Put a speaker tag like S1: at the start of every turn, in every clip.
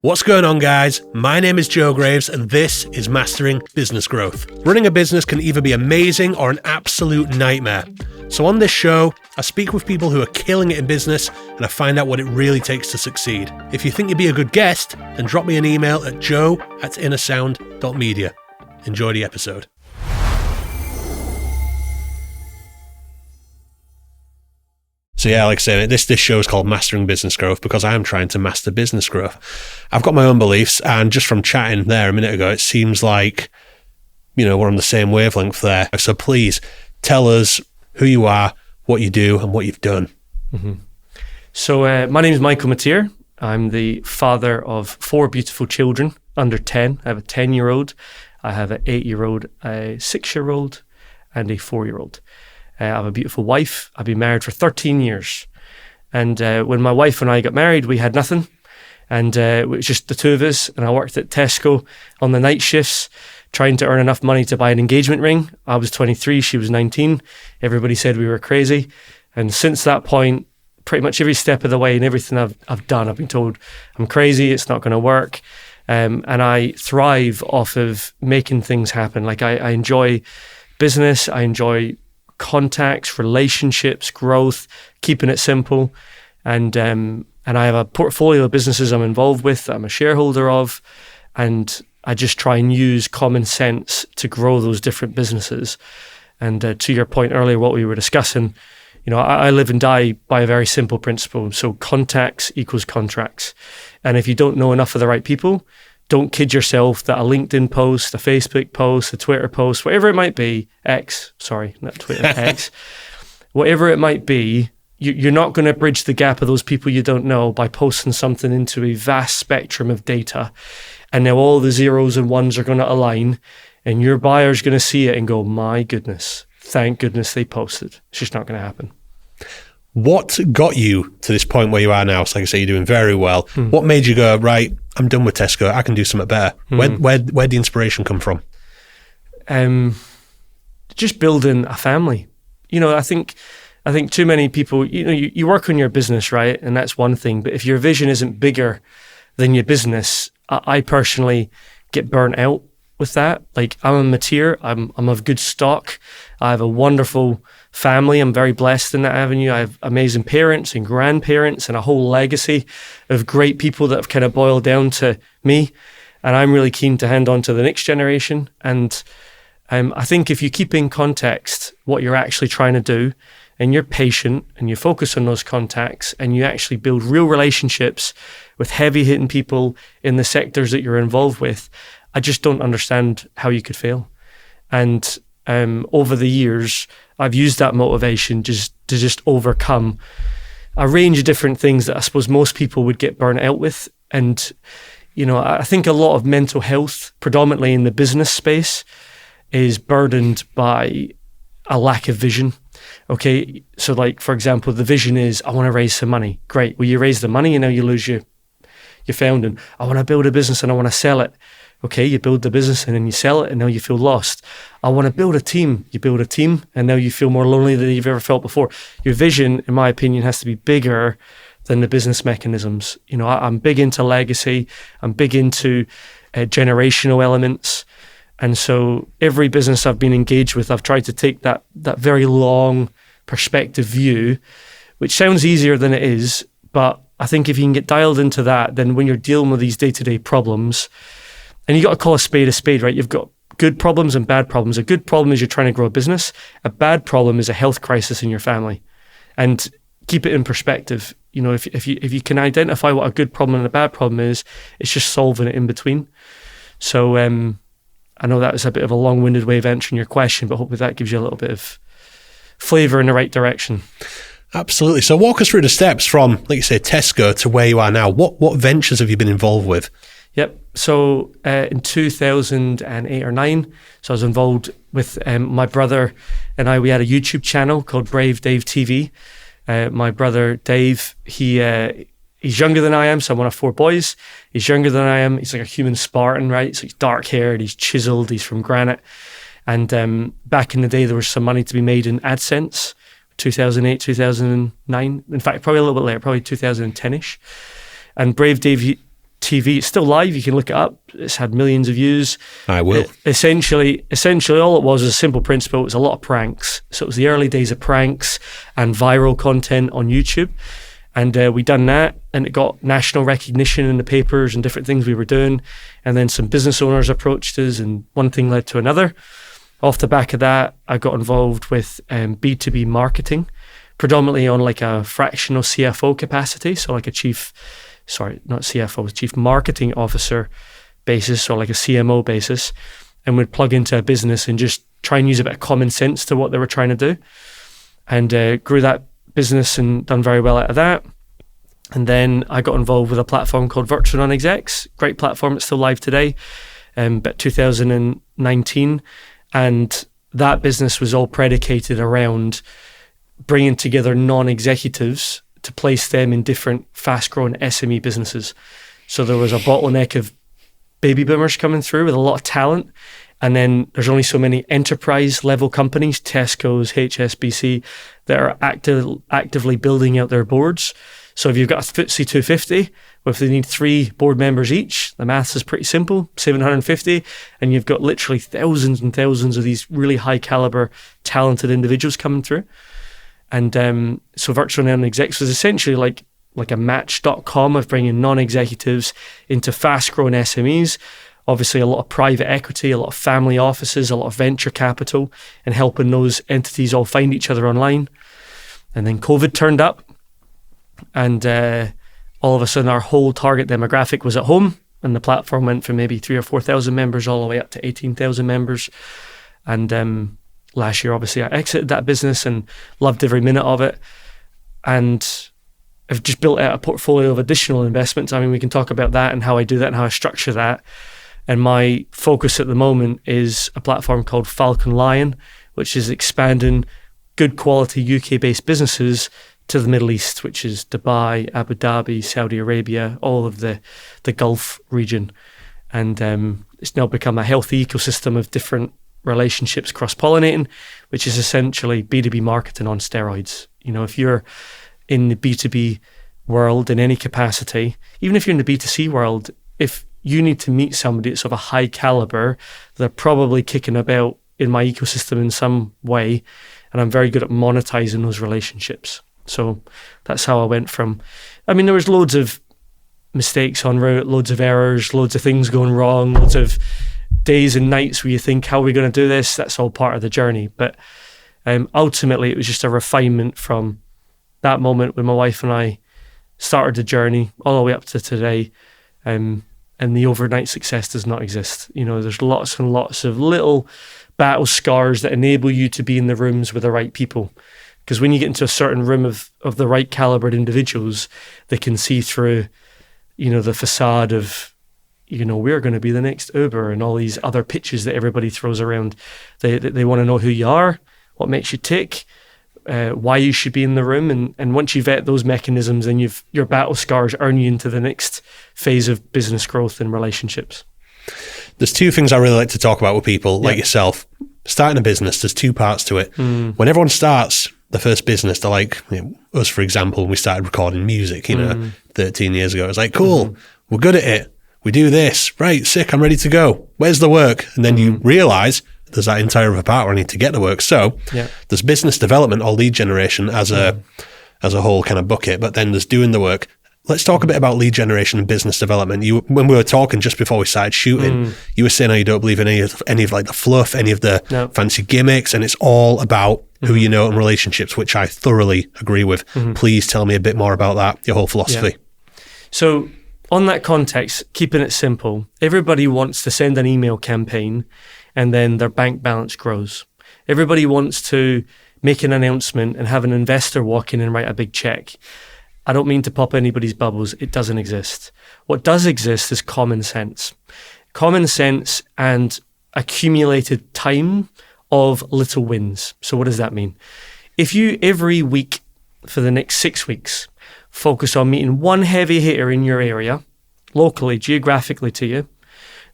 S1: What's going on, guys? My name is Joe Graves and this is Mastering Business Growth. Running a business can either be amazing or an absolute nightmare. So on this show, I speak with people who are killing it in business and I find out what it really takes to succeed. If you think you'd be a good guest, then drop me an email at joe@innersound.media. Enjoy the episode. So yeah, like I say, this show is called Mastering Business Growth because I am trying to master business growth. I've got my own beliefs, and just from chatting there a minute ago, it seems like, we're on the same wavelength there. So please tell us who you are, what you do, and what you've done.
S2: Mm-hmm. So my name is Michael Mateer. I'm the father of 4 beautiful children under 10. I have a 10-year-old, I have an 8-year-old, a 6-year-old, and a 4-year-old. I have a beautiful wife. I've been married for 13 years. And when my wife and I got married, we had nothing. And it was just the two of us. And I worked at Tesco on the night shifts, trying to earn enough money to buy an engagement ring. I was 23, she was 19. Everybody said we were crazy. And since that point, pretty much every step of the way and everything I've done, I've been told I'm crazy, it's not going to work. And I thrive off of making things happen. Like I enjoy business, I enjoy contacts, relationships, growth, keeping it simple. And I have a portfolio of businesses I'm involved with that I'm a shareholder of. And I just try and use common sense to grow those different businesses. And to your point earlier, what we were discussing, I live and die by a very simple principle. So contacts equals contracts. And if you don't know enough of the right people, don't kid yourself that a LinkedIn post, a Facebook post, a Twitter post, whatever it might be, X, whatever it might be, you're not going to bridge the gap of those people you don't know by posting something into a vast spectrum of data. And now all the zeros and ones are going to align and your buyer's going to see it and go, my goodness, thank goodness they posted. It's just not going to happen.
S1: What got you to this point where you are now? So like I say, you're doing very well. What made you go, right, I'm done with Tesco, I can do something better? Where'd the inspiration come from?
S2: Just building a family. I think too many people, you work on your business, right? And that's one thing. But if your vision isn't bigger than your business, I personally get burnt out with that. Like I'm a Mateer, I'm of good stock. I have a wonderful family. I'm very blessed in that avenue. I have amazing parents and grandparents and a whole legacy of great people that have kind of boiled down to me. And I'm really keen to hand on to the next generation. And I think if you keep in context what you're actually trying to do and you're patient and you focus on those contacts and you actually build real relationships with heavy hitting people in the sectors that you're involved with, I just don't understand how you could fail. And over the years, I've used that motivation to just overcome a range of different things that I suppose most people would get burnt out with. And, I think a lot of mental health, predominantly in the business space, is burdened by a lack of vision. Okay, so like, for example, the vision is, I want to raise some money. Great. Well, you raise the money and now you lose your founding. I want to build a business and I want to sell it. Okay, you build the business and then you sell it and now you feel lost. I want to build a team. You build a team and now you feel more lonely than you've ever felt before. Your vision, in my opinion, has to be bigger than the business mechanisms. I'm big into legacy. I'm big into generational elements. And so every business I've been engaged with, I've tried to take that very long perspective view, which sounds easier than it is. But I think if you can get dialed into that, then when you're dealing with these day-to-day problems, and you got to call a spade, right? You've got good problems and bad problems. A good problem is you're trying to grow a business. A bad problem is a health crisis in your family. And keep it in perspective. If you can identify what a good problem and a bad problem is, it's just solving it in between. So I know that was a bit of a long-winded way of answering your question, but hopefully that gives you a little bit of flavour in the right direction.
S1: Absolutely. So walk us through the steps from, like you say, Tesco to where you are now. What ventures have you been involved with?
S2: Yep. So in 2008 or 9, so I was involved with my brother and I. We had a YouTube channel called Brave Dave TV. My brother Dave, he's younger than I am, so I'm one of 4 boys. He's younger than I am. He's like a human Spartan, right? So he's dark haired, he's chiseled, he's from granite. And back in the day, there was some money to be made in AdSense, 2008, 2009. In fact, probably a little bit later, probably 2010-ish. And Brave Dave TV. It's still live. You can look it up. It's had millions of views.
S1: I will.
S2: Essentially, all it was a simple principle. It was a lot of pranks. So it was the early days of pranks and viral content on YouTube. And we done that, and it got national recognition in the papers and different things we were doing. And then some business owners approached us, and one thing led to another. Off the back of that, I got involved with B2B marketing, predominantly on like a fractional CFO capacity. So like chief marketing officer basis, or like a CMO basis, and would plug into a business and just try and use a bit of common sense to what they were trying to do. And grew that business and done very well out of that. And then I got involved with a platform called Virtual Non-Execs. Great platform. It's still live today, but 2019. And that business was all predicated around bringing together non-executives to place them in different fast-growing SME businesses. So there was a bottleneck of baby boomers coming through with a lot of talent. And then there's only so many enterprise level companies, Tesco's, HSBC, that are actively building out their boards. So if you've got a FTSE 250, well, if they need 3 board members each, the maths is pretty simple, 750, and you've got literally thousands and thousands of these really high caliber, talented individuals coming through. And so Virtual Non-Execs was essentially like a Match.com of bringing non-executives into fast-growing SMEs. Obviously, a lot of private equity, a lot of family offices, a lot of venture capital, and helping those entities all find each other online. And then COVID turned up, and all of a sudden our whole target demographic was at home, and the platform went from maybe 3,000 or 4,000 members all the way up to 18,000 members. And last year, obviously, I exited that business and loved every minute of it. And I've just built out a portfolio of additional investments. I mean, we can talk about that and how I do that and how I structure that. And my focus at the moment is a platform called Falcon Lion, which is expanding good quality UK-based businesses to the Middle East, which is Dubai, Abu Dhabi, Saudi Arabia, all of the Gulf region. And it's now become a healthy ecosystem of different relationships cross-pollinating, which is essentially B2B marketing on steroids. You know, if you're in the B2B world in any capacity, even if you're in the B2C world, if you need to meet somebody that's of a high caliber, they're probably kicking about in my ecosystem in some way, and I'm very good at monetizing those relationships. So that's how I went from, I mean, there was loads of mistakes en route, loads of errors, loads of things going wrong, loads of days and nights where you think, how are we going to do this? That's all part of the journey. But ultimately, it was just a refinement from that moment when my wife and I started the journey all the way up to today. And the overnight success does not exist. You know, there's lots and lots of little battle scars that enable you to be in the rooms with the right people. Because when you get into a certain room of the right calibered individuals, they can see through, you know, the facade of, you know, we're going to be the next Uber and all these other pitches that everybody throws around. They want to know who you are, what makes you tick, why you should be in the room. And once you vet those mechanisms, then your battle scars earn you into the next phase of business growth and relationships.
S1: There's 2 things I really like to talk about with people like yourself. Starting a business, there's 2 parts to it. When everyone starts the first business, they're like, you know, us, for example, when we started recording music, 13 years ago, it's like, cool, we're good at it. We do this. Right, sick, I'm ready to go. Where's the work? And then you realize there's that entire other part where I need to get the work. So there's business development or lead generation as a whole kind of bucket, but then there's doing the work. Let's talk a bit about lead generation and business development. When we were talking just before we started shooting, you were saying how you don't believe in any of like the fluff, any of the fancy gimmicks, and it's all about who you know and relationships, which I thoroughly agree with. Please tell me a bit more about that, your whole philosophy.
S2: So on that context, keeping it simple, everybody wants to send an email campaign and then their bank balance grows. Everybody wants to make an announcement and have an investor walk in and write a big check. I don't mean to pop anybody's bubbles. It doesn't exist. What does exist is common sense. Common sense and accumulated time of little wins. So what does that mean? If you every week for the next 6 weeks focus on meeting one heavy hitter in your area, locally, geographically to you,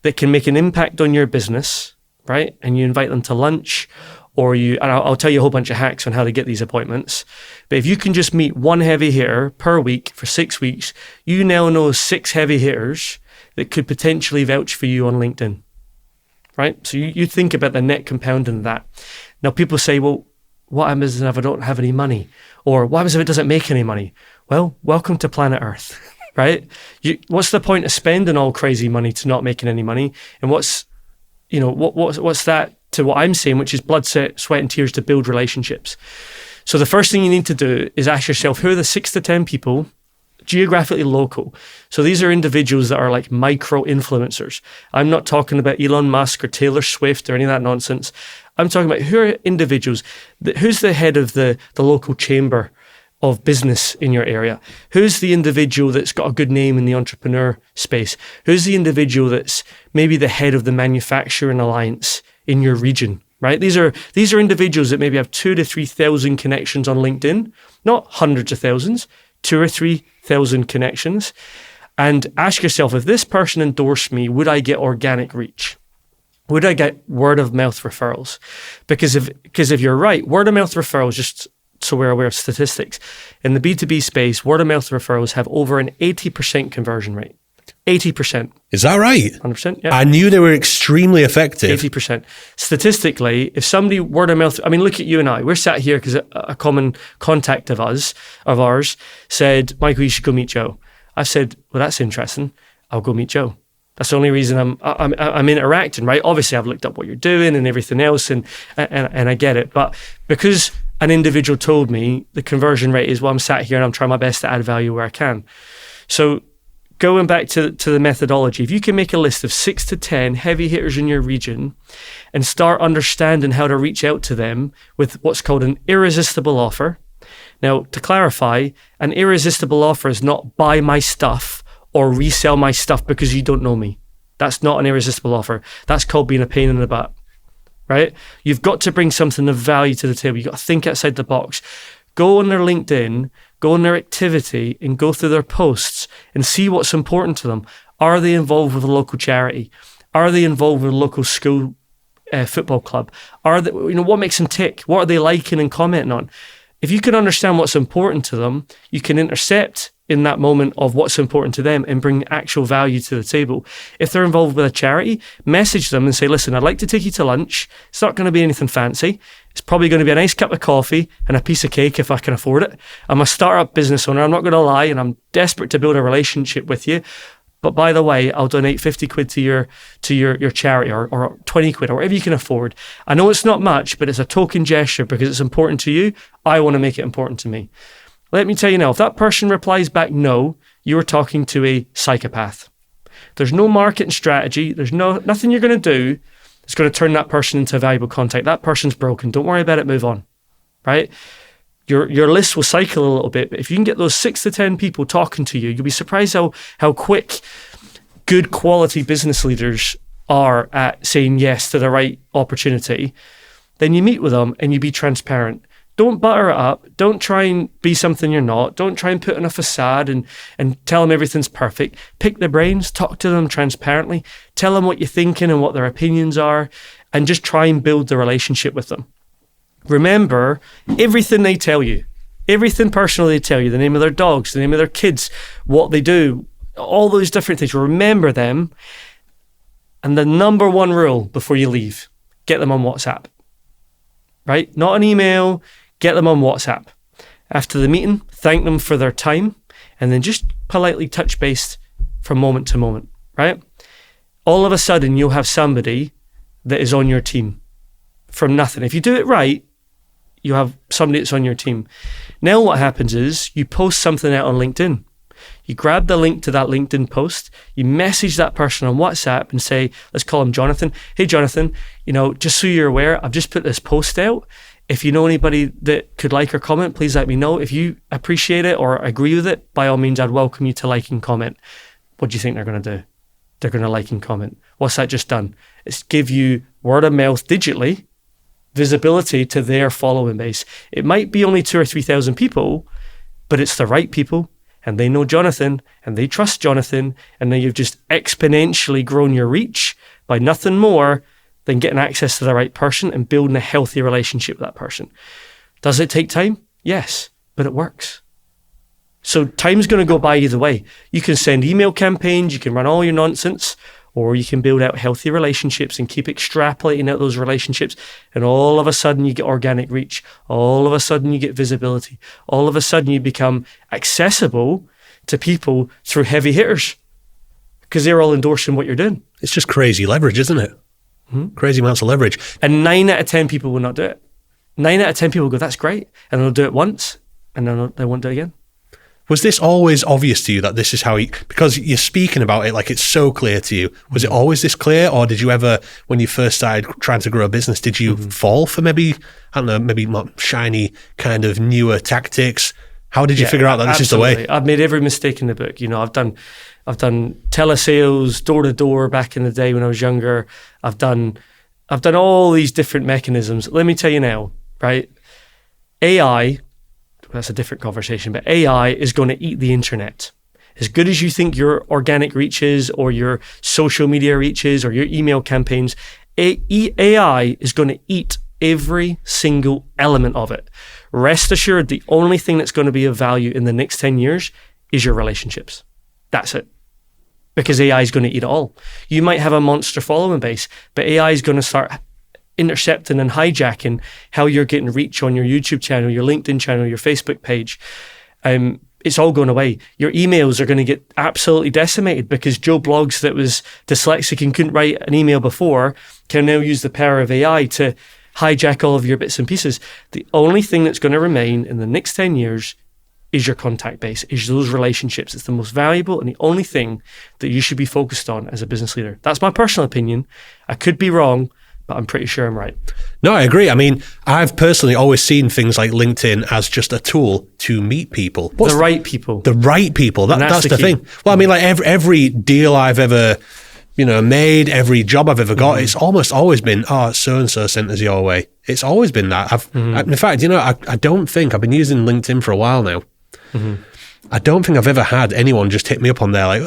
S2: that can make an impact on your business, right? And you invite them to lunch and I'll tell you a whole bunch of hacks on how to get these appointments. But if you can just meet one heavy hitter per week for 6 weeks, you now know 6 heavy hitters that could potentially vouch for you on LinkedIn, right? So you think about the net compounding of that. Now people say, well, what happens if I don't have any money? Or what happens if it doesn't make any money? Well, welcome to planet Earth, right? What's the point of spending all crazy money to not making any money? And what's that to what I'm saying, which is blood, sweat and tears to build relationships. So the first thing you need to do is ask yourself, who are the 6 to 10 people, geographically local? So these are individuals that are like micro influencers. I'm not talking about Elon Musk or Taylor Swift or any of that nonsense. I'm talking about who are individuals, who's the head of the local chamber of business in your area? Who's the individual that's got a good name in the entrepreneur space? Who's the individual that's maybe the head of the manufacturing alliance in your region, right? These are individuals that maybe have 2,000 to 3,000 connections on LinkedIn, not hundreds of thousands, 2,000 or 3,000 connections. And ask yourself, if this person endorsed me, would I get organic reach? Would I get word of mouth referrals? Because if you're right, word of mouth referrals, just so we're aware of statistics, in the B2B space, word of mouth referrals have over an 80% conversion rate. 80%.
S1: Is that right?
S2: 100%, yeah.
S1: I knew they were extremely effective.
S2: 80%. Statistically, if somebody word of mouth, I mean, look at you and I. We're sat here because a common contact of ours said, Michael, you should go meet Joe. I said, well, that's interesting. I'll go meet Joe. That's the only reason I'm interacting, right? Obviously, I've looked up what you're doing and everything else, and I get it. But because an individual told me the conversion rate is, well, I'm sat here and I'm trying my best to add value where I can. So going back to the methodology, if you can make a list of 6 to 10 heavy hitters in your region and start understanding how to reach out to them with what's called an irresistible offer. Now, to clarify, an irresistible offer is not buy my stuff or resell my stuff because you don't know me. That's not an irresistible offer. That's called being a pain in the butt, right? You've got to bring something of value to the table. You've got to think outside the box. Go on their LinkedIn, go on their activity and go through their posts and see what's important to them. Are they involved with a local charity? Are they involved with a local school football club? Are they, what makes them tick? What are they liking and commenting on? If you can understand what's important to them, you can intercept in that moment of what's important to them and bring actual value to the table. If they're involved with a charity, message them and say, listen, I'd like to take you to lunch. It's not going to be anything fancy. It's probably going to be a nice cup of coffee and a piece of cake if I can afford it. I'm a startup business owner. I'm not going to lie, and I'm desperate to build a relationship with you. But by the way, I'll donate 50 quid to your charity or 20 quid or whatever you can afford. I know it's not much, but it's a token gesture because it's important to you. I want to make it important to me. Let me tell you now, if that person replies back no, you are talking to a psychopath. There's no marketing strategy. There's nothing you're going to do that's going to turn that person into a valuable contact. That person's broken. Don't worry about it. Move on, right? Your list will cycle a little bit, but if you can get those 6 to 10 people talking to you, you'll be surprised how quick good quality business leaders are at saying yes to the right opportunity. Then you meet with them and you be transparent. Don't butter it up. Don't try and be something you're not. Don't try and put on a facade and tell them everything's perfect. Pick their brains, talk to them transparently, tell them what you're thinking and what their opinions are, and just try and build the relationship with them. Remember everything they tell you, everything personal they tell you, the name of their dogs, the name of their kids, what they do, all those different things. Remember them. And the number one rule before you leave, get them on WhatsApp, right? Not an email, get them on WhatsApp. After the meeting, thank them for their time and then just politely touch base from moment to moment, right? All of a sudden, you'll have somebody that is on your team from nothing. If you do it right, you have somebody that's on your team. Now what happens is you post something out on LinkedIn. You grab the link to that LinkedIn post, you message that person on WhatsApp and say, let's call him Jonathan. Hey, Jonathan, just so you're aware, I've just put this post out. If you know anybody that could like or comment, please let me know. If you appreciate it or agree with it, by all means, I'd welcome you to like and comment. What do you think they're going to do? They're going to like and comment. What's that just done? It's give you word of mouth digitally, visibility to their following base. It might be only 2,000 or 3,000 people, but it's the right people and they know Jonathan and they trust Jonathan, and then you've just exponentially grown your reach by nothing more than getting access to the right person and building a healthy relationship with that person. Does it take time? Yes, but it works. So time's going to go by either way. You can send email campaigns, you can run all your nonsense, or you can build out healthy relationships and keep extrapolating out those relationships. And all of a sudden you get organic reach. All of a sudden you get visibility. All of a sudden you become accessible to people through heavy hitters because they're all endorsing what you're doing.
S1: It's just crazy leverage, isn't it? Mm-hmm. Crazy amounts of leverage.
S2: And 9 out of 10 people will not do it. 9 out of 10 people go, that's great. And they'll do it once and then they won't do it again.
S1: Was this always obvious to you that this is how because you're speaking about it like it's so clear to you, was it always this clear, or did you ever, when you first started trying to grow a business, did you fall for maybe more shiny kind of newer tactics? How did you figure out that this is the way?
S2: I've made every mistake in the book. I've done telesales, door to door back in the day when I was younger. I've done all these different mechanisms. Let me tell you now, right? AI, that's a different conversation, but AI is going to eat the internet. As good as you think your organic reach is, or your social media reach is, or your email campaigns, AI is going to eat every single element of it. Rest assured, the only thing that's going to be of value in the next 10 years is your relationships. That's it. Because AI is going to eat it all. You might have a monster following base, but AI is going to start intercepting and hijacking how you're getting reach on your YouTube channel, your LinkedIn channel, your Facebook page. It's all going away. Your emails are going to get absolutely decimated because Joe Bloggs, that was dyslexic and couldn't write an email before, can now use the power of AI to hijack all of your bits and pieces. The only thing that's going to remain in the next 10 years is your contact base, is those relationships. It's the most valuable and the only thing that you should be focused on as a business leader. That's my personal opinion. I could be wrong, but I'm pretty sure I'm right.
S1: No, I agree. I mean, I've personally always seen things like LinkedIn as just a tool to meet people.
S2: The right people.
S1: The right people. That's the thing. Well, I mean, like every deal I've ever, made, every job I've ever got, it's almost always been, so-and-so sent us your way. It's always been that. In fact, I don't think, I've been using LinkedIn for a while now. Mm-hmm. I don't think I've ever had anyone just hit me up on there like,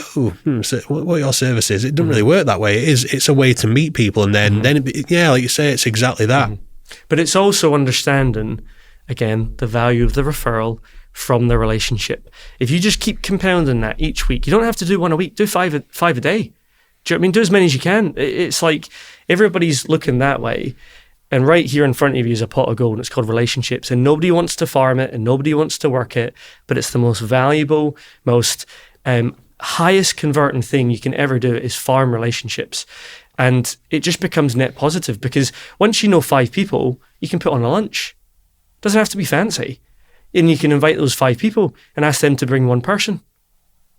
S1: so what are your services? It doesn't really work that way. It's a way to meet people, and then like you say, it's exactly that.
S2: But it's also understanding, again, the value of the referral from the relationship. If you just keep compounding that each week, you don't have to do one a week, do five a day. Do you know what I mean? Do as many as you can. It's like everybody's looking that way. And right here in front of you is a pot of gold, and it's called relationships. And nobody wants to farm it and nobody wants to work it, but it's the most valuable, most highest converting thing you can ever do is farm relationships. And it just becomes net positive because once you know 5 people, you can put on a lunch. It doesn't have to be fancy. And you can invite those 5 people and ask them to bring one person.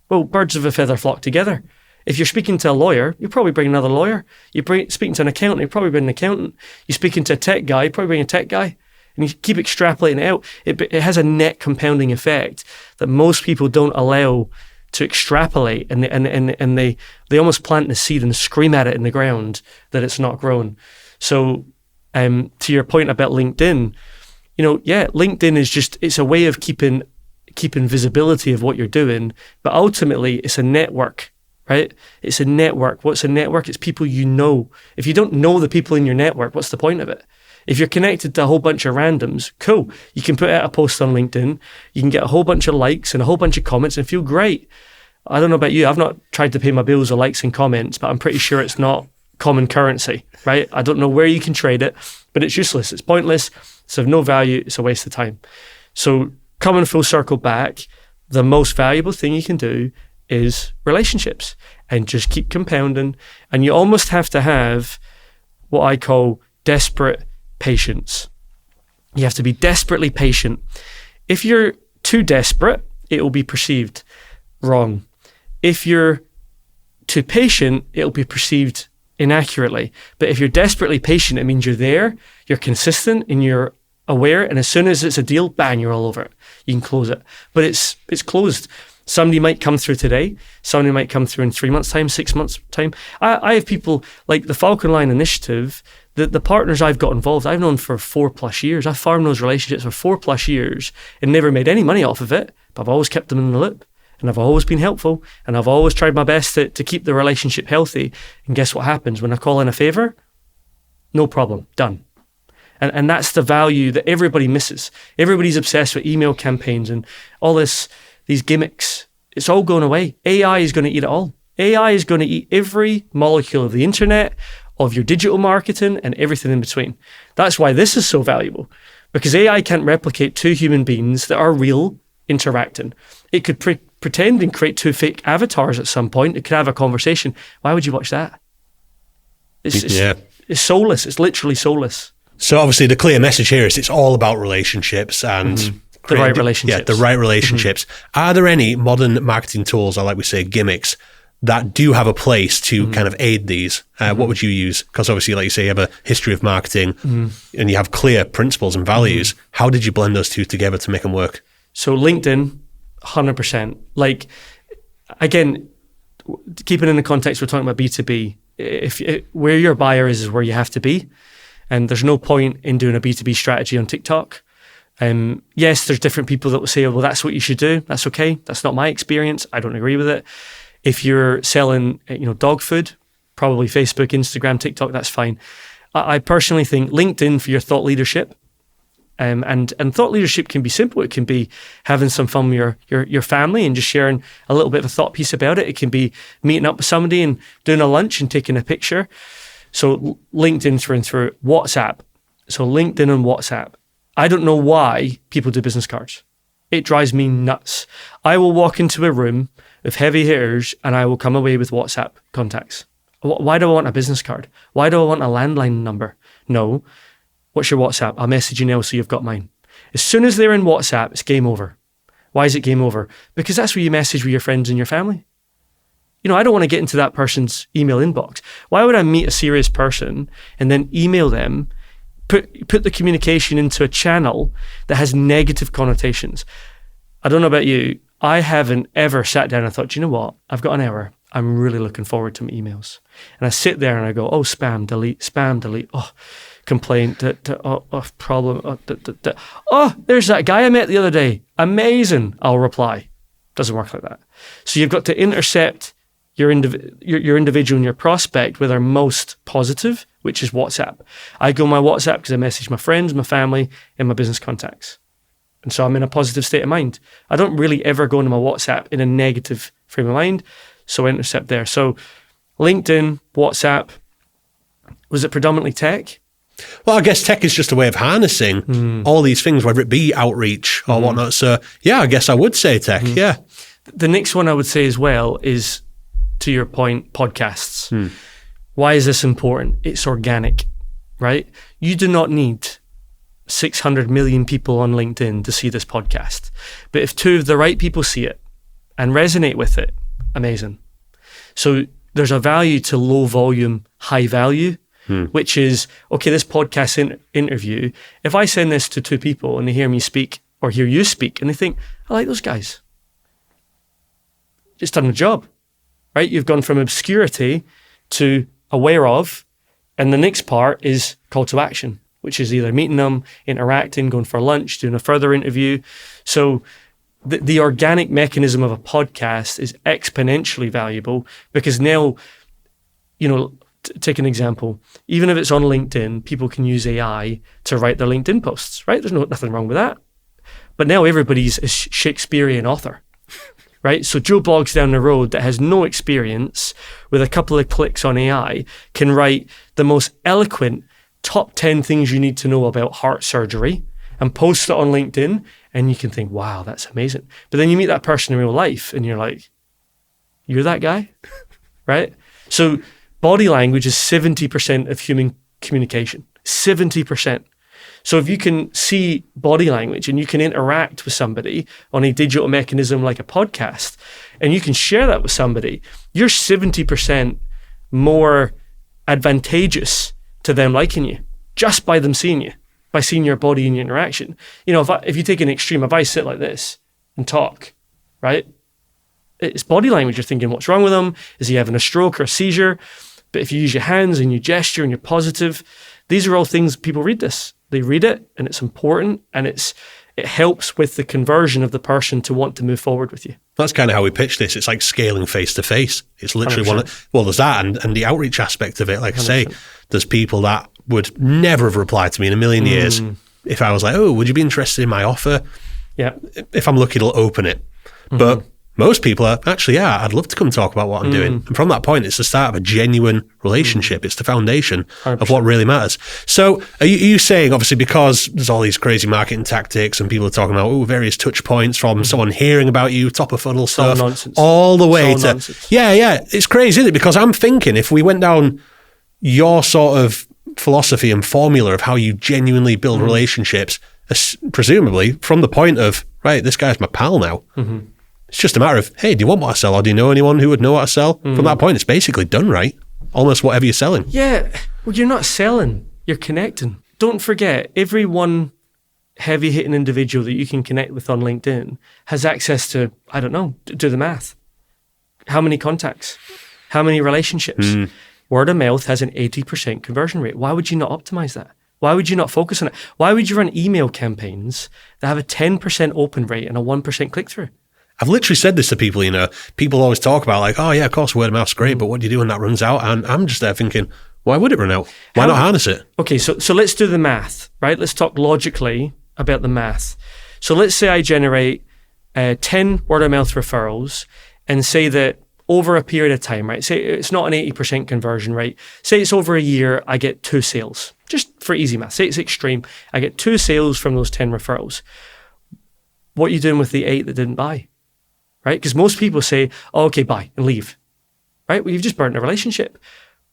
S2: Well, birds of a feather flock together. If you're speaking to a lawyer, you'll probably bring another lawyer. You're speaking to an accountant, you'll probably bring an accountant. You're speaking to a tech guy, you'll probably bring a tech guy. And you keep extrapolating it out. It has a net compounding effect that most people don't allow to extrapolate. And they almost plant the seed and scream at it in the ground that it's not grown. So to your point about LinkedIn, LinkedIn is it's a way of keeping visibility of what you're doing. But ultimately, it's a network. Right? It's a network. What's a network? It's people you know. If you don't know the people in your network, what's the point of it? If you're connected to a whole bunch of randoms, cool. You can put out a post on LinkedIn. You can get a whole bunch of likes and a whole bunch of comments and feel great. I don't know about you. I've not tried to pay my bills with likes and comments, but I'm pretty sure it's not common currency, right? I don't know where you can trade it, but it's useless. It's pointless. It's of no value. It's a waste of time. So coming full circle back, the most valuable thing you can do is relationships, and just keep compounding. And you almost have to have what I call desperate patience. You have to be desperately patient. If you're too desperate, it will be perceived wrong. If you're too patient, it'll be perceived inaccurately. But if you're desperately patient, it means you're there, you're consistent, and you're aware. And as soon as it's a deal, bang, you're all over it. You can close it. But it's closed. Somebody might come through today. Somebody might come through in 3 months' time, 6 months' time. I have people like the Falcon Line Initiative, the partners I've got involved, I've known for 4+ years. I've farmed those relationships for 4+ years and never made any money off of it, but I've always kept them in the loop. And I've always been helpful, and I've always tried my best to keep the relationship healthy. And guess what happens? When I call in a favor, No problem. Done. And that's the value that everybody misses. Everybody's obsessed with email campaigns and all these gimmicks. It's all going away. AI is going to eat it all. AI is going to eat every molecule of the internet, of your digital marketing, and everything in between. That's why this is so valuable, because AI can't replicate two human beings that are real interacting. It could pretend and create two fake avatars at some point. It could have a conversation. Why would you watch that? It's soulless. It's literally soulless.
S1: So obviously the clear message here is it's all about relationships and
S2: the right relationships.
S1: Yeah, the right relationships. Are there any modern marketing tools, or like we say, gimmicks, that do have a place to kind of aid these? What would you use? Because obviously, like you say, you have a history of marketing and you have clear principles and values. How did you blend those two together to make them work?
S2: So LinkedIn, 100%. Like, again, keeping in the context, we're talking about B2B. Where your buyer is where you have to be. And there's no point in doing a B2B strategy on TikTok. Yes, there's different people that will say, well, that's what you should do. That's okay. That's not my experience. I don't agree with it. If you're selling, dog food, probably Facebook, Instagram, TikTok, that's fine. I personally think LinkedIn for your thought leadership. And thought leadership can be simple. It can be having some fun with your family and just sharing a little bit of a thought piece about it. It can be meeting up with somebody and doing a lunch and taking a picture. So LinkedIn through and through. WhatsApp. So LinkedIn and WhatsApp. I don't know why people do business cards. It drives me nuts. I will walk into a room of heavy hitters and I will come away with WhatsApp contacts. Why do I want a business card? Why do I want a landline number? No. What's your WhatsApp? I'll message you now so you've got mine. As soon as they're in WhatsApp, it's game over. Why is it game over? Because that's where you message with your friends and your family. I don't want to get into that person's email inbox. Why would I meet a serious person and then email them, put the communication into a channel that has negative connotations? I don't know about you. I haven't ever sat down and thought, you know what? I've got an hour. I'm really looking forward to my emails. And I sit there and I go, oh, spam, delete. Oh, complaint, problem. Oh, there's that guy I met the other day. Amazing. I'll reply. Doesn't work like that. So you've got to intercept your individual and your prospect with our most positive, which is WhatsApp. I go on my WhatsApp because I message my friends, my family, and my business contacts. And so I'm in a positive state of mind. I don't really ever go into my WhatsApp in a negative frame of mind. So I intercept there. So LinkedIn, WhatsApp, was it predominantly tech?
S1: Well, I guess tech is just a way of harnessing all these things, whether it be outreach or whatnot. So yeah, I guess I would say tech. Yeah.
S2: The next one I would say as well is, to your point, podcasts. Why is this important? It's organic, right? You do not need 600 million people on LinkedIn to see this podcast. But if two of the right people see it and resonate with it, amazing. So there's a value to low volume, high value, which is, okay, this podcast interview, if I send this to two people and they hear me speak or hear you speak and they think, I like those guys, just done the job. Right? You've gone from obscurity to aware of, and the next part is call to action, which is either meeting them, interacting, going for lunch, doing a further interview. So the organic mechanism of a podcast is exponentially valuable because now, take an example, even if it's on LinkedIn, people can use AI to write their LinkedIn posts, right? There's nothing wrong with that. But now everybody's a Shakespearean author. Right? So Joe Bloggs down the road that has no experience with a couple of clicks on AI can write the most eloquent top 10 things you need to know about heart surgery and post it on LinkedIn and you can think, wow, that's amazing. But then you meet that person in real life and you're like, you're that guy? Right? So body language is 70% of human communication. 70%. So if you can see body language and you can interact with somebody on a digital mechanism like a podcast, and you can share that with somebody, you're 70% more advantageous to them liking you just by them seeing you, by seeing your body and your interaction. If you take an extreme, if I sit like this and talk, right? It's body language. You're thinking, what's wrong with him? Is he having a stroke or a seizure? But if you use your hands and you gesture and you're positive, these are all things people read this. They read it and it's important and it helps with the conversion of the person to want to move forward with you.
S1: That's kind of how we pitch this. It's like scaling face to face. It's literally
S2: 100%.
S1: there's that and the outreach aspect of it. Like 100%. I say, there's people that would never have replied to me in a million years if I was like, oh, would you be interested in my offer?
S2: Yeah.
S1: If I'm lucky, it'll open it. But most people are actually, yeah, I'd love to come talk about what I'm doing. And from that point, it's the start of a genuine relationship. It's the foundation
S2: 100%.
S1: of what really matters. So are you saying, obviously, because there's all these crazy marketing tactics and people are talking about various touch points from someone hearing about you, top of funnel stuff,
S2: nonsense.
S1: all the way
S2: It's all
S1: to,
S2: nonsense.
S1: yeah, it's crazy, isn't it? Because I'm thinking if we went down your sort of philosophy and formula of how you genuinely build relationships, presumably from the point of, right, this guy's my pal now. It's just a matter of, hey, do you want what I sell, or do you know anyone who would know what I sell? From that point, it's basically done, right? Almost whatever you're selling.
S2: Yeah. Well, you're not selling, you're connecting. Don't forget, every one heavy-hitting individual that you can connect with on LinkedIn has access to, I don't know, do the math. How many contacts? How many relationships? Word of mouth has an 80% conversion rate. Why would you not optimize that? Why would you not focus on it? Why would you run email campaigns that have a 10% open rate and a 1% click-through?
S1: I've literally said this to people, people always talk about like, oh yeah, of course, word of mouth's great, but what do you do when that runs out? And I'm just there thinking, why would it run out? Why not harness it?
S2: Okay, so let's do the math, right? Let's talk logically about the math. So let's say I generate 10 word of mouth referrals and say that over a period of time, right? Say it's not an 80% conversion rate. Say it's over a year, I get 2 sales. Just for easy math. Say it's extreme. I get 2 sales from those 10 referrals. What are you doing with the 8 that didn't buy? Right? Because most people say, oh, okay, buy and leave. Right? Well, you've just burnt a relationship.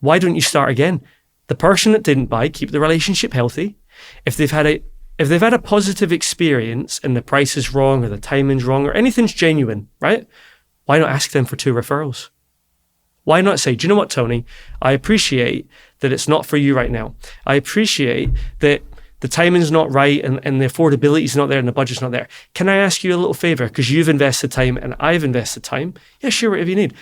S2: Why don't you start again? The person that didn't buy, keep the relationship healthy. If they've had a positive experience and the price is wrong or the timing's wrong or anything's genuine, right? Why not ask them for 2 referrals? Why not say, do you know what, Tony? I appreciate that it's not for you right now. I appreciate that the timing's not right and the affordability is not there and the budget's not there. Can I ask you a little favor? Because you've invested time and I've invested time. Yeah, sure, whatever you need.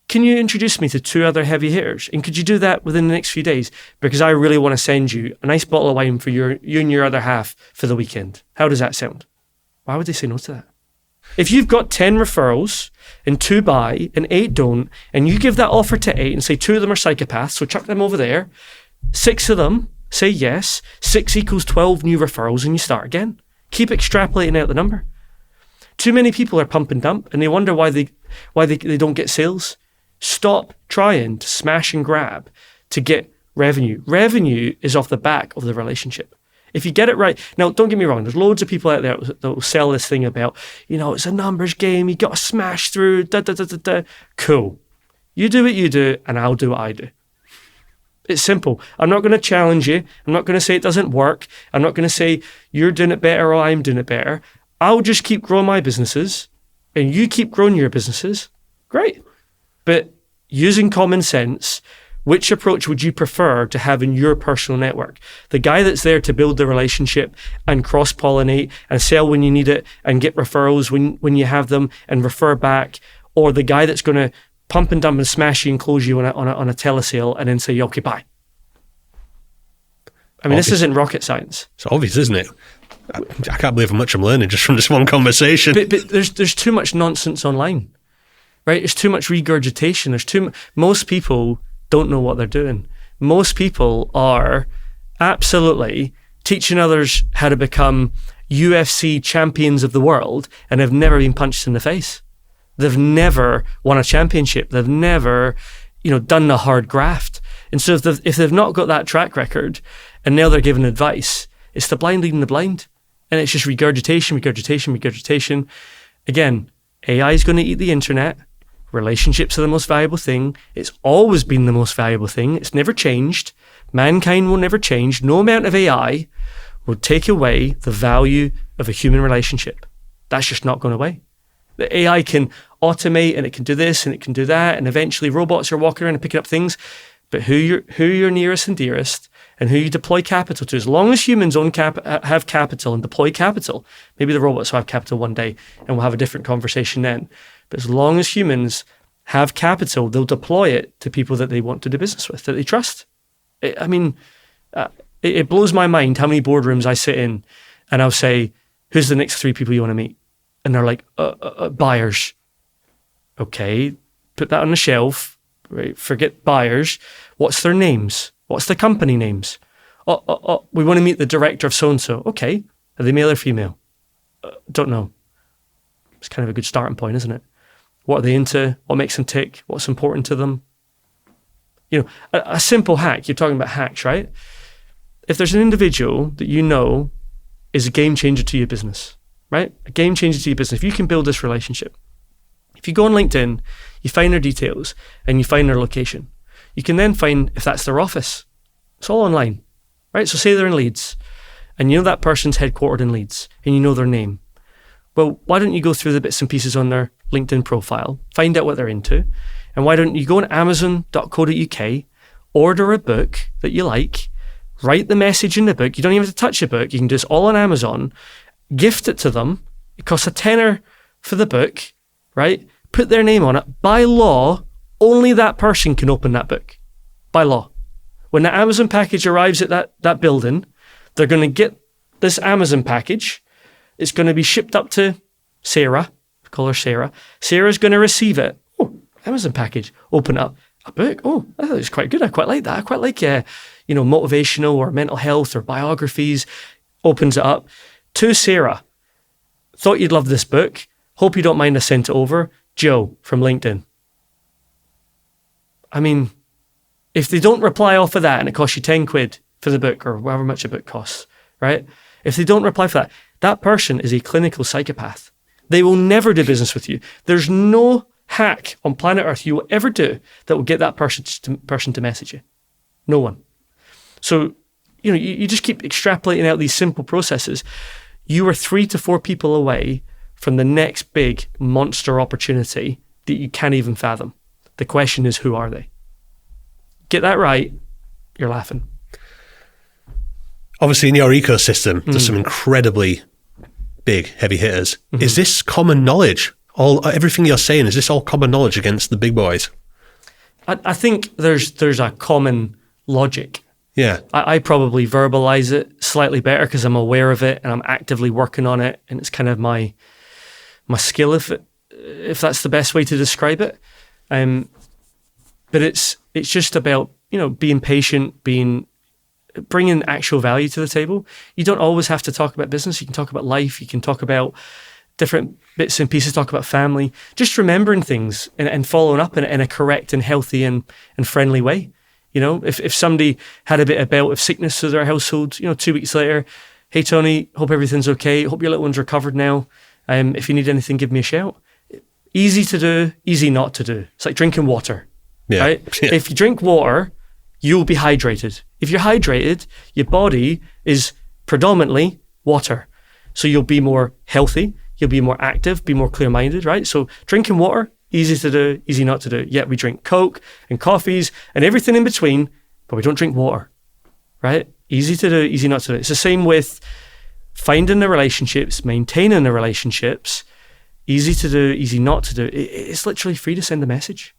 S2: Can you introduce me to 2 other heavy hitters? And could you do that within the next few days? Because I really want to send you a nice bottle of wine for you and your other half for the weekend. How does that sound? Why would they say no to that? If you've got 10 referrals and 2 buy and 8 don't, and you give that offer to 8 and say 2 of them are psychopaths, so chuck them over there, 6 of them say yes, 6 equals 12 new referrals and you start again. Keep extrapolating out the number. Too many people are pump and dump and they wonder why they don't get sales. Stop trying to smash and grab to get revenue. Revenue is off the back of the relationship. If you get it right, now don't get me wrong, there's loads of people out there that will sell this thing about, it's a numbers game, you got to smash through, Cool. You do what you do and I'll do what I do. It's simple. I'm not going to challenge you. I'm not going to say it doesn't work. I'm not going to say you're doing it better or I'm doing it better. I'll just keep growing my businesses and you keep growing your businesses. Great. But using common sense, which approach would you prefer to have in your personal network? The guy that's there to build the relationship and cross-pollinate and sell when you need it and get referrals when you have them and refer back, or the guy that's going to pump and dump and smash you and close you on a telesale and then say, okay, bye. I mean, This isn't rocket science.
S1: It's obvious, isn't it? I can't believe how much I'm learning just from this one conversation.
S2: But there's too much nonsense online, right? There's too much regurgitation. Most people don't know what they're doing. Most people are absolutely teaching others how to become UFC champions of the world and have never been punched in the face. They've never won a championship. They've never, done the hard graft. And so if they've not got that track record and now they're giving advice, it's the blind leading the blind. And it's just regurgitation. Again, AI is going to eat the internet. Relationships are the most valuable thing. It's always been the most valuable thing. It's never changed. Mankind will never change. No amount of AI will take away the value of a human relationship. That's just not going away. The AI can automate and it can do this and it can do that, and eventually robots are walking around and picking up things. But who your nearest and dearest and who you deploy capital to, as long as humans have capital and deploy capital, maybe the robots will have capital one day and we'll have a different conversation then. But as long as humans have capital, they'll deploy it to people that they want to do business with, that they trust. It blows my mind how many boardrooms I sit in and I'll say, who's the next 3 people you want to meet? And they're like, buyers. Okay, put that on the shelf, right? Forget buyers. What's their names? What's the company names? We want to meet the director of so-and-so. Okay. Are they male or female? Don't know. It's kind of a good starting point, isn't it? What are they into? What makes them tick? What's important to them? You know, a simple hack. You're talking about hacks, right? If there's an individual that you know is a game changer to your business, right? A game changer to your business. If you can build this relationship, if you go on LinkedIn, you find their details and you find their location, you can then find if that's their office. It's all online, right? So say they're in Leeds and you know that person's headquartered in Leeds and you know their name. Well, why don't you go through the bits and pieces on their LinkedIn profile, find out what they're into, and why don't you go on amazon.co.uk, order a book that you like, write the message in the book. You don't even have to touch the book. You can do this all on Amazon, gift it to them. It costs £10 for the book, right? Put their name on it. By law, only that person can open that book. By law. When the Amazon package arrives at that building, they're going to get this Amazon package. It's going to be shipped up to Sarah. We call her Sarah. Sarah's going to receive it. Oh, Amazon package. Open up a book. Oh, that looks quite good. I quite like that. I quite like, motivational or mental health or biographies. Opens it up. To Sarah. Thought you'd love this book. Hope you don't mind I sent it over. Joe from LinkedIn. I mean, if they don't reply off of that and it costs you 10 quid for the book or however much a book costs, right? If they don't reply for that, that person is a clinical psychopath. They will never do business with you. There's no hack on planet Earth you will ever do that will get that person to message you. No one. So, you just keep extrapolating out these simple processes. You are 3 to 4 people away from the next big monster opportunity that you can't even fathom. The question is, who are they? Get that right, you're laughing.
S1: Obviously, in your ecosystem, there's some incredibly big, heavy hitters. Mm-hmm. Is this common knowledge? Everything you're saying, is this all common knowledge against the big boys?
S2: I think there's a common logic.
S1: Yeah.
S2: I probably verbalize it slightly better because I'm aware of it and I'm actively working on it, and it's kind of my skill, if that's the best way to describe it. But it's just about being patient, bringing actual value to the table. You don't always have to talk about business. You can talk about life. You can talk about different bits and pieces, talk about family, just remembering things and following up in a correct and healthy and friendly way. If somebody had a bit of bout of sickness to their household, 2 weeks later, hey, Tony, hope everything's okay. Hope your little one's recovered now. If you need anything, give me a shout. Easy to do, easy not to do. It's like drinking water, right? Yeah. If you drink water, you'll be hydrated. If you're hydrated, your body is predominantly water. So you'll be more healthy, you'll be more active, be more clear-minded, right? So drinking water, easy to do, easy not to do. Yet we drink Coke and coffees and everything in between, but we don't drink water, right? Easy to do, easy not to do. It's the same with finding the relationships, maintaining the relationships, easy to do, easy not to do. It's literally free to send a message.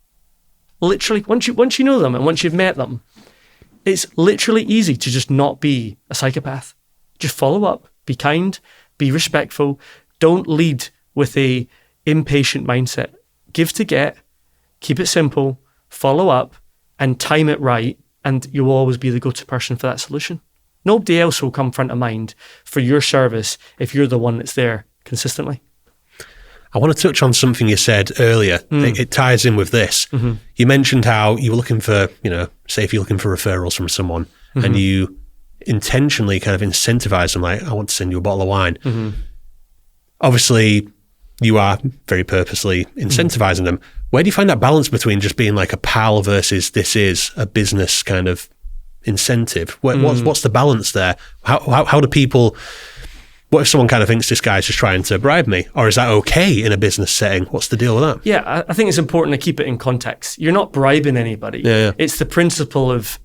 S2: Literally, once you know them and once you've met them, it's literally easy to just not be a psychopath. Just follow up, be kind, be respectful. Don't lead with a impatient mindset. Give to get, keep it simple, follow up, and time it right, and you'll always be the go-to person for that solution. Nobody else will come front of mind for your service if you're the one that's there consistently.
S1: I want to touch on something you said earlier. It ties in with this. Mm-hmm. You mentioned how you were looking for, say if you're looking for referrals from someone and you intentionally kind of incentivize them, like, I want to send you a bottle of wine. Mm-hmm. Obviously, you are very purposely incentivizing them. Where do you find that balance between just being like a pal versus this is a business kind of incentive? What's the balance there? How do people... What if someone kind of thinks this guy's just trying to bribe me? Or is that okay in a business setting? What's the deal with that?
S2: Yeah, I think it's important to keep it in context. You're not bribing anybody.
S1: Yeah.
S2: It's the principle of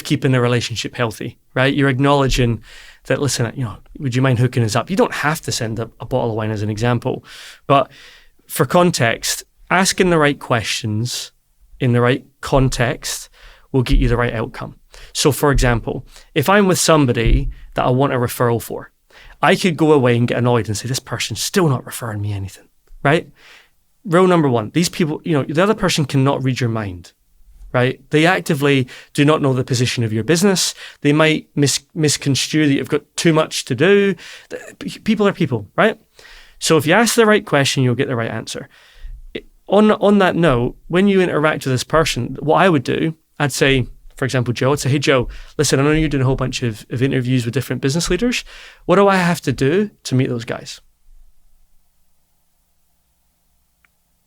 S2: keeping the relationship healthy, right? You're acknowledging that, listen, would you mind hooking us up? You don't have to send a bottle of wine as an example. But for context, asking the right questions in the right context will get you the right outcome. So for example, if I'm with somebody that I want a referral for, I could go away and get annoyed and say, this person's still not referring me anything, right? Rule number one, these people, the other person cannot read your mind. right? They actively do not know the position of your business. They might misconstrue that you've got too much to do. People are people, right? So if you ask the right question, you'll get the right answer. On that note, when you interact with this person, what I would do, I'd say, for example, Joe, I'd say, hey, Joe, listen, I know you're doing a whole bunch of interviews with different business leaders. What do I have to do to meet those guys?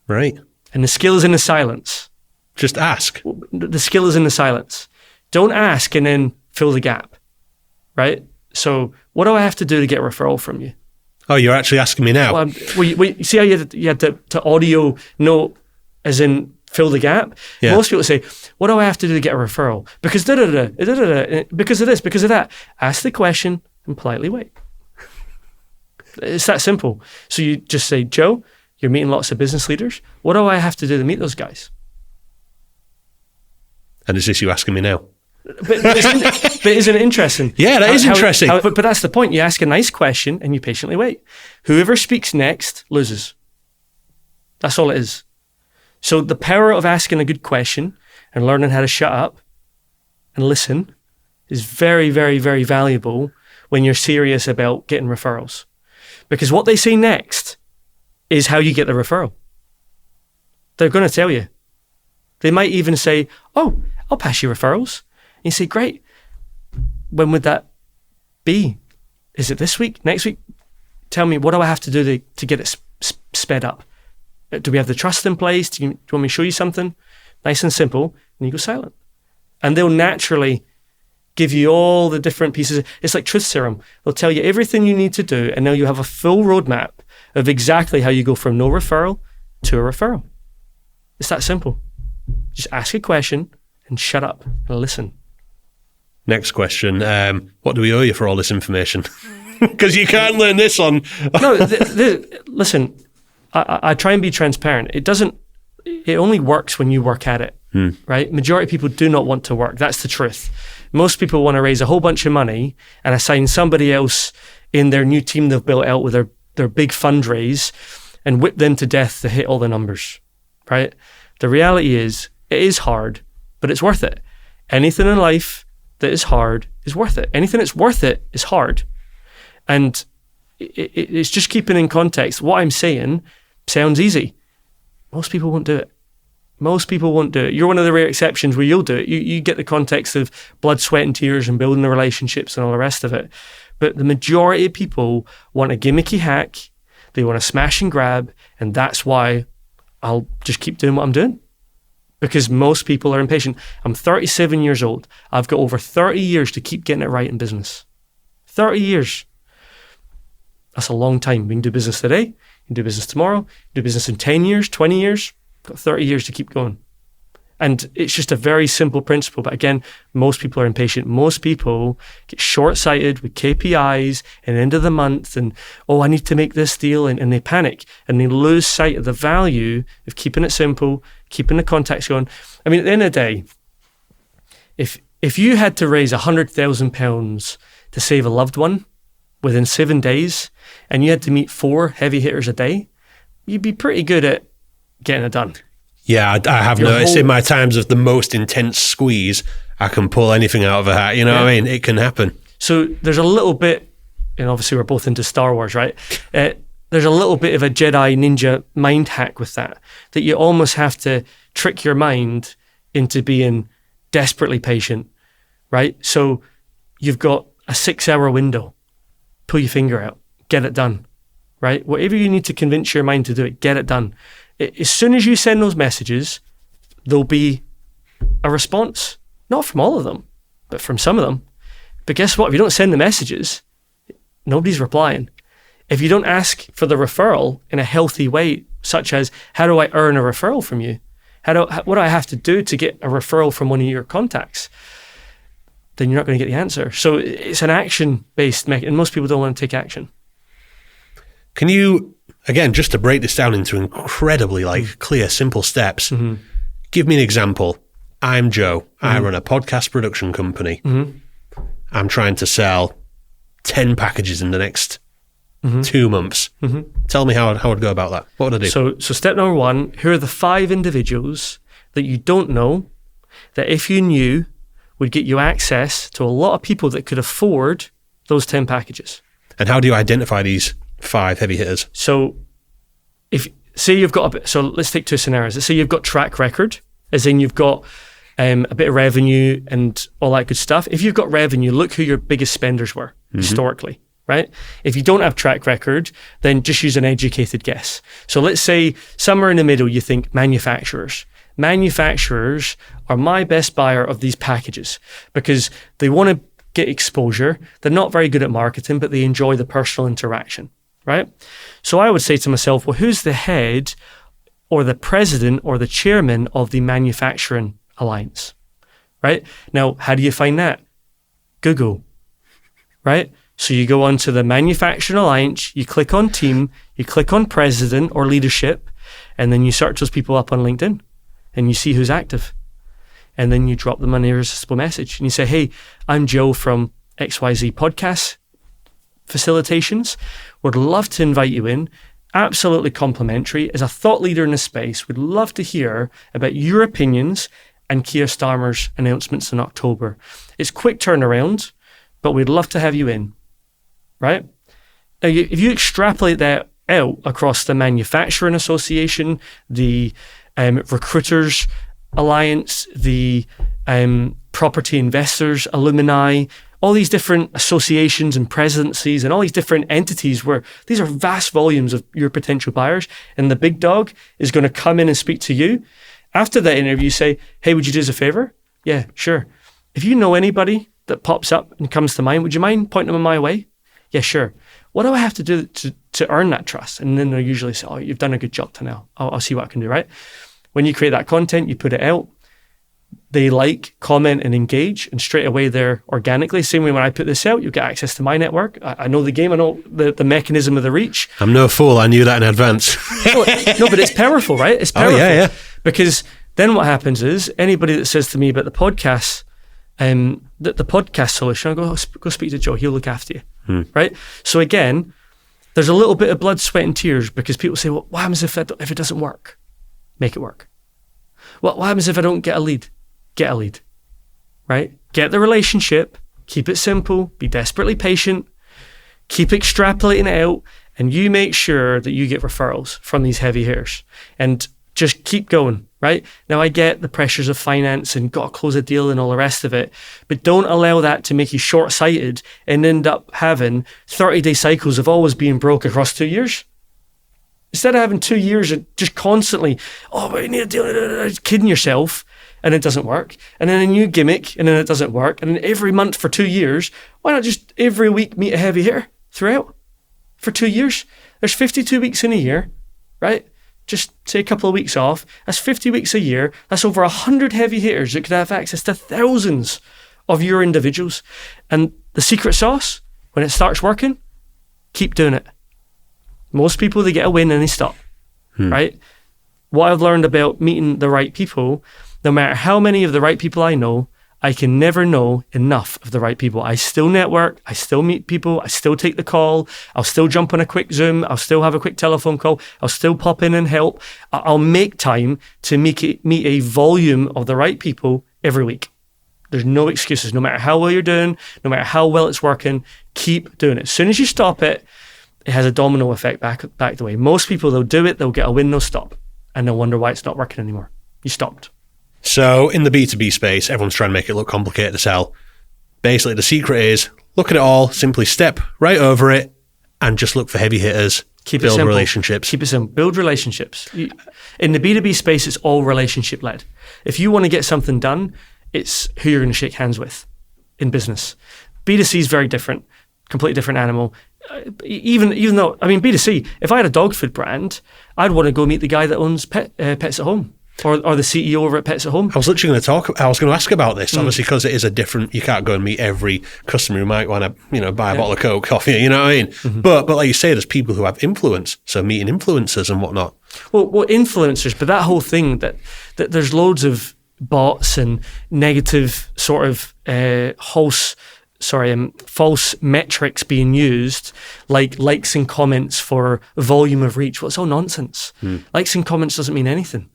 S1: Right.
S2: And the skill is in the silence.
S1: Just ask.
S2: The skill is in the silence. Don't ask and then fill the gap, right? So what do I have to do to get a referral from you?
S1: Oh, you're actually asking me now?
S2: Well, you see how you had to audio note as in fill the gap? Yeah. Most people say, what do I have to do to get a referral? Because because of this, because of that. Ask the question and politely wait. It's that simple. So you just say, Joe, you're meeting lots of business leaders. What do I have to do to meet those guys?
S1: And is this you asking me now?
S2: But isn't it interesting?
S1: Yeah, that is interesting.
S2: But that's the point. You ask a nice question and you patiently wait. Whoever speaks next loses. That's all it is. So the power of asking a good question and learning how to shut up and listen is very, very, very valuable when you're serious about getting referrals. Because what they say next is how you get the referral. They're going to tell you. They might even say, oh, I'll pass you referrals. And you say, great. When would that be? Is it this week? Next week? Tell me, what do I have to do to get it sped up? Do we have the trust in place? Do you want me to show you something? Nice and simple. And you go silent. And they'll naturally give you all the different pieces. It's like truth serum. They'll tell you everything you need to do. And now you have a full roadmap of exactly how you go from no referral to a referral. It's that simple. Just ask a question and shut up and listen.
S1: Next question. What do we owe you for all this information? Because you can't learn this on...
S2: No, listen, I try and be transparent. It only works when you work at it, right? Majority of people do not want to work. That's the truth. Most people want to raise a whole bunch of money and assign somebody else in their new team they've built out with their big fundraise and whip them to death to hit all the numbers, right? The reality is, it is hard, but it's worth it. Anything in life that is hard is worth it. Anything that's worth it is hard. And it's just keeping in context. What I'm saying sounds easy. Most people won't do it. Most people won't do it. You're one of the rare exceptions where you'll do it. You get the context of blood, sweat, and tears and building the relationships and all the rest of it. But the majority of people want a gimmicky hack. They want to smash and grab. And that's why I'll just keep doing what I'm doing. Because most people are impatient. I'm 37 years old. I've got over 30 years to keep getting it right in business. 30 years. That's a long time. We can do business today. You can do business tomorrow. You can do business in 10 years, 20 years. Got 30 years to keep going. And it's just a very simple principle. But again, most people are impatient. Most people get short-sighted with KPIs and end of the month and, oh, I need to make this deal. And they panic and they lose sight of the value of keeping it simple, keeping the contacts going. I mean, at the end of the day, if you had to raise £100,000 to save a loved one within 7 days and you had to meet 4 heavy hitters a day, you'd be pretty good at getting it done.
S1: Yeah, I have noticed in my times of the most intense squeeze, I can pull anything out of a hat. You know what I mean? It can happen.
S2: So there's a little bit, and obviously we're both into Star Wars, right? There's a little bit of a Jedi ninja mind hack with that you almost have to trick your mind into being desperately patient, right? So you've got a 6-hour window. Pull your finger out, get it done, right? Whatever you need to convince your mind to do it, get it done. As soon as you send those messages, there'll be a response, not from all of them, but from some of them. But guess what? If you don't send the messages, nobody's replying. If you don't ask for the referral in a healthy way, such as, how do I earn a referral from you? What do I have to do to get a referral from one of your contacts? Then you're not going to get the answer. So it's an action-based mechanism, and most people don't want to take action.
S1: Can you, again, just to break this down into incredibly clear, simple steps, give me an example. I'm Joe. I run a podcast production company. I'm trying to sell 10 packages in the next 2 months. Tell me how I'd go about that. What would I do?
S2: So step number 1, here are the 5 individuals that you don't know that if you knew would get you access to a lot of people that could afford those 10 packages.
S1: And how do you identify these 5 heavy hitters?
S2: So say you've got so let's take 2 scenarios. Let's say you've got track record, as in you've got a bit of revenue and all that good stuff. If you've got revenue, look who your biggest spenders were historically, right? If you don't have track record, then just use an educated guess. So let's say somewhere in the middle, you think manufacturers. Manufacturers are my best buyer of these packages because they want to get exposure. They're not very good at marketing, but they enjoy the personal interaction, right? So I would say to myself, well, who's the head or the president or the chairman of the manufacturing alliance, right? Now, how do you find that? Google, right? So you go onto the manufacturing alliance, you click on team, you click on president or leadership, and then you search those people up on LinkedIn and you see who's active. And then you drop them an irresistible message and you say, hey, I'm Joe from XYZ Podcast Facilitations. Would love to invite you in. Absolutely complimentary. As a thought leader in the space, would love to hear about your opinions and Keir Starmer's announcements in October. It's quick turnaround, but we'd love to have you in, right? Now, if you extrapolate that out across the Manufacturing Association, the Recruiters Alliance, the Property Investors Alumni, all these different associations and presidencies and all these different entities where these are vast volumes of your potential buyers, and the big dog is going to come in and speak to you. After that interview, say, hey, would you do us a favor? Yeah, sure. If you know anybody that pops up and comes to mind, would you mind pointing them my way? Yeah, sure. What do I have to do to earn that trust? And then they'll usually say, oh, you've done a good job to now. I'll see what I can do, right? When you create that content, you put it out, they like, comment, and engage, and straight away they're organically. Same way when I put this out, you get access to my network. I know the game, I know the mechanism of the reach. I'm
S1: no fool, I knew that in advance.
S2: no, but it's powerful, right? It's powerful.
S1: Oh, yeah.
S2: Because then what happens is anybody that says to me about the podcast, the podcast solution, I go speak to Joe, he'll look after you, right? So again, there's a little bit of blood, sweat, and tears because people say, well, what happens if it doesn't work? Make it work. What happens if I don't get a lead? Get a lead, right? Get the relationship, keep it simple, be desperately patient, keep extrapolating it out, and you make sure that you get referrals from these heavy hitters and just keep going, right? Now, I get the pressures of finance and got to close a deal and all the rest of it, but don't allow that to make you short-sighted and end up having 30-day cycles of always being broke across 2 years. Instead of having 2 years of just constantly, we need a deal, kidding yourself, and it doesn't work. And then a new gimmick, and then it doesn't work. And then every month for 2 years, why not just every week meet a heavy hitter throughout for 2 years? There's 52 weeks in a year, right? Just say a couple of weeks off. That's 50 weeks a year. That's over 100 heavy hitters that could have access to thousands of your individuals. And the secret sauce, when it starts working, keep doing it. Most people, they get a win and they stop, right? What I've learned about meeting the right people, no matter how many of the right people I know, I can never know enough of the right people. I still network, I still meet people, I still take the call, I'll still jump on a quick Zoom, I'll still have a quick telephone call, I'll still pop in and help. I'll make time to meet a volume of the right people every week. There's no excuses. No matter how well you're doing, no matter how well it's working, keep doing it. As soon as you stop it, it has a domino effect back the way. Most people, they'll do it, they'll get a win, they'll stop, and they'll wonder why it's not working anymore. You stopped.
S1: So in the B2B space, everyone's trying to make it look complicated to sell. Basically, the secret is look at it all, simply step right over it, and just look for heavy hitters. Build relationships. Keep it simple. Build relationships. In the B2B space, it's all relationship-led. If you want to get something done, it's who you're going to shake hands with in business. B2C is very different, completely different animal. Even though, B2C, if I had a dog food brand, I'd want to go meet the guy that owns Pets at Home or the CEO over at Pets at Home. I was literally going to ask about this, obviously, because it is a different, you can't go and meet every customer who might want to, buy a bottle of Coke, coffee, you know what I mean? Mm-hmm. But like you say, there's people who have influence, so meeting influencers and whatnot. Well, influencers, but that whole thing that there's loads of bots and negative sort of false metrics being used, like likes and comments for volume of reach. Well, it's all nonsense. Likes and comments doesn't mean anything.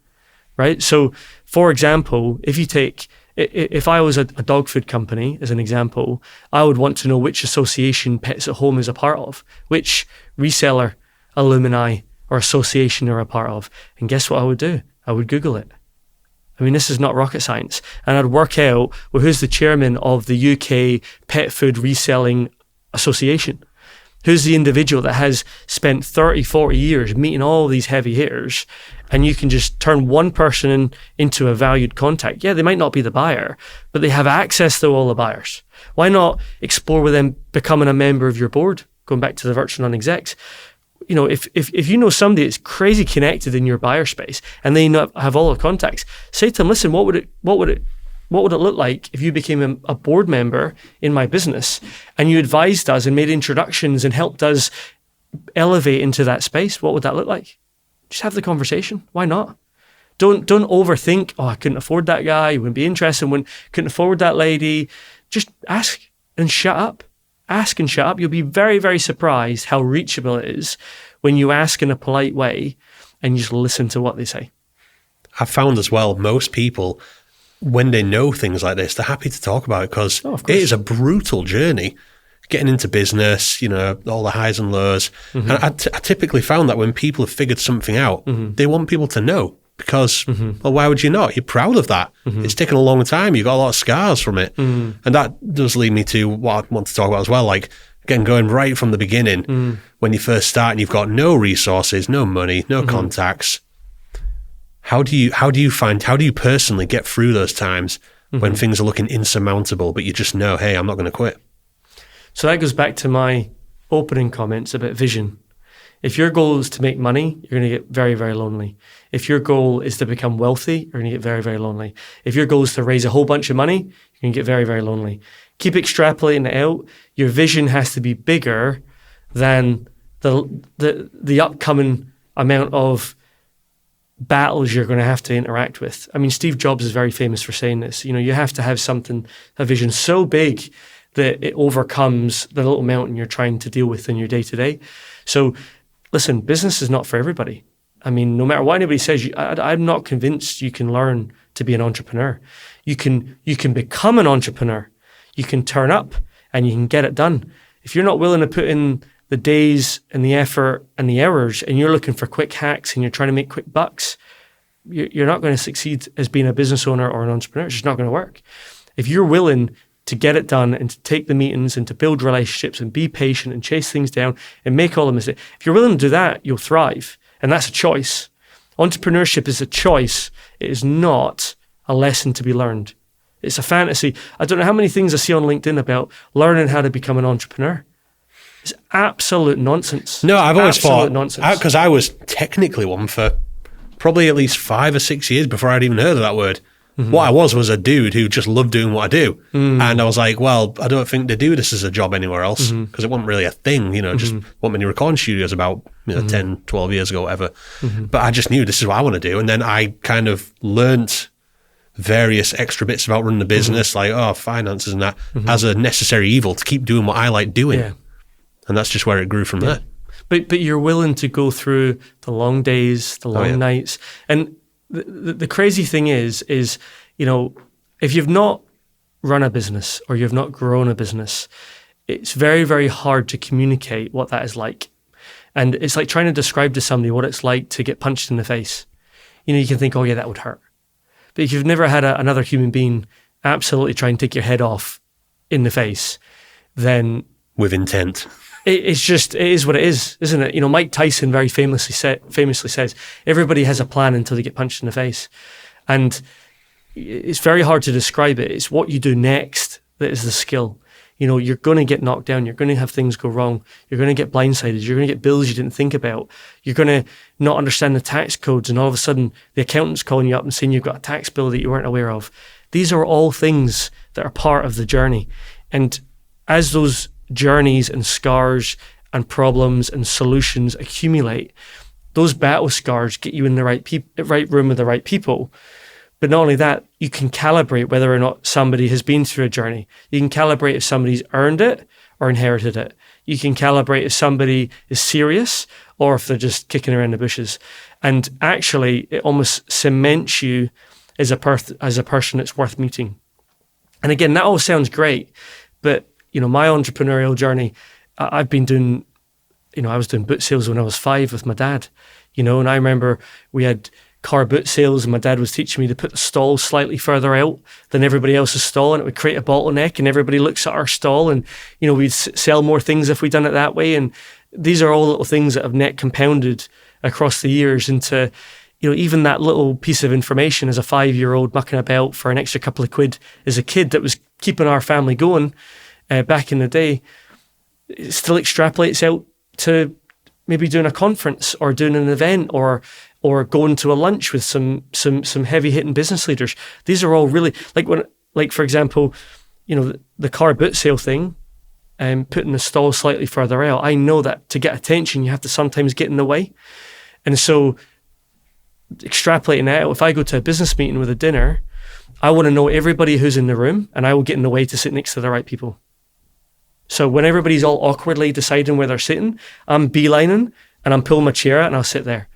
S2: right? So, for example, if I was a dog food company, as an example, I would want to know which association Pets at Home is a part of, which reseller, alumni, or association they're a part of. And guess what I would do? I would Google it. I mean, this is not rocket science. And I'd work out, well, who's the chairman of the UK Pet Food Reselling Association? Who's the individual that has spent 30, 40 years meeting all these heavy hitters, and you can just turn one person into a valued contact? Yeah, they might not be the buyer, but they have access to all the buyers. Why not explore with them becoming a member of your board, going back to the virtual non-execs? You know, if you know somebody that's crazy connected in your buyer space and they have all the contacts, say to them, listen, what would it look like if you became a board member in my business and you advised us and made introductions and helped us elevate into that space? What would that look like? Just have the conversation. Why not? Don't overthink, I couldn't afford that guy, you wouldn't be interested, couldn't afford that lady. Just ask and shut up. Ask and shut up. You'll be very, very surprised how reachable it is when you ask in a polite way and you just listen to what they say.
S1: I've found as well, most people, when they know things like this, they're happy to talk about it because it is a brutal journey. Getting into business, you know, all the highs and lows. Mm-hmm. And I typically found that when people have figured something out, they want people to know because, well, why would you not? You're proud of that. It's taken a long time. You've got a lot of scars from it. And that does lead me to what I want to talk about as well, like, again, going right from the beginning, when you first start and you've got no resources, no money, no contacts. How do you personally get through those times when things are looking insurmountable, but you just know, hey, I'm not going to quit?
S2: So that goes back to my opening comments about vision. If your goal is to make money, you're going to get very, very lonely. If your goal is to become wealthy, you're going to get very, very lonely. If your goal is to raise a whole bunch of money, you're going to get very, very lonely. Keep extrapolating it out. Your vision has to be bigger than the upcoming amount of battles you're going to have to interact with. I mean, Steve Jobs is very famous for saying this. You know, you have to have a vision so big that it overcomes the little mountain you're trying to deal with in your day-to-day. So listen, business is not for everybody. I mean, no matter what anybody says, I'm not convinced you can learn to be an entrepreneur. You can become an entrepreneur. You can turn up and you can get it done. If you're not willing to put in the days and the effort and the hours and you're looking for quick hacks and you're trying to make quick bucks, you're not going to succeed as being a business owner or an entrepreneur. It's just not going to work. If you're willing to get it done and to take the meetings and to build relationships and be patient and chase things down and make all the mistakes, if you're willing to do that, you'll thrive. And that's a choice. Entrepreneurship is a choice. It is not a lesson to be learned. It's a fantasy. I don't know how many things I see on LinkedIn about learning how to become an entrepreneur. It's absolute nonsense.
S1: No, I've always thought, because I was technically one for probably at least 5 or 6 years before I'd even heard of that word. What I was a dude who just loved doing what I do. And I was like, well, I don't think they do this as a job anywhere else because it wasn't really a thing, you know, just what many recording studios about 10, 12 years ago, whatever. But I just knew this is what I want to do. And then I kind of learnt various extra bits about running the business, like, finances and that, as a necessary evil to keep doing what I like doing. Yeah. And that's just where it grew from there.
S2: But you're willing to go through the long days, the long nights. And the crazy thing is, you know, if you've not run a business or you've not grown a business, it's very, very hard to communicate what that is like. And it's like trying to describe to somebody what it's like to get punched in the face. You know, you can think, oh yeah, that would hurt. But if you've never had another human being absolutely try and take your head off in the face, then...
S1: with intent.
S2: It is what it is, isn't it? You know, Mike Tyson very famously says, everybody has a plan until they get punched in the face. And it's very hard to describe it. It's what you do next that is the skill. You know, you're going to get knocked down. You're going to have things go wrong. You're going to get blindsided. You're going to get bills you didn't think about. You're going to not understand the tax codes. And all of a sudden, the accountant's calling you up and saying you've got a tax bill that you weren't aware of. These are all things that are part of the journey. And as those journeys and scars and problems and solutions accumulate, those battle scars get you in the right room with the right people. But not only that, you can calibrate whether or not somebody has been through a journey. You can calibrate if somebody's earned it or inherited it. You can calibrate if somebody is serious or if they're just kicking around the bushes. And actually, it almost cements you as a person that's worth meeting. And again, that all sounds great, but my entrepreneurial journey, I've been doing, I was doing boot sales when I was 5 with my dad, and I remember we had car boot sales and my dad was teaching me to put the stall slightly further out than everybody else's stall, and it would create a bottleneck, and everybody looks at our stall, and we'd sell more things if we'd done it that way. And these are all little things that have net compounded across the years into even that little piece of information as a 5-year-old mucking about for an extra couple of quid as a kid that was keeping our family going back in the day. It still extrapolates out to maybe doing a conference or doing an event or going to a lunch with some heavy hitting business leaders. These are all really like for example, the car boot sale thing and putting the stall slightly further out. I know that to get attention, you have to sometimes get in the way. And so extrapolating that out, if I go to a business meeting with a dinner, I want to know everybody who's in the room, and I will get in the way to sit next to the right people. So when everybody's all awkwardly deciding where they're sitting, I'm beelining and I'm pulling my chair out and I'll sit there.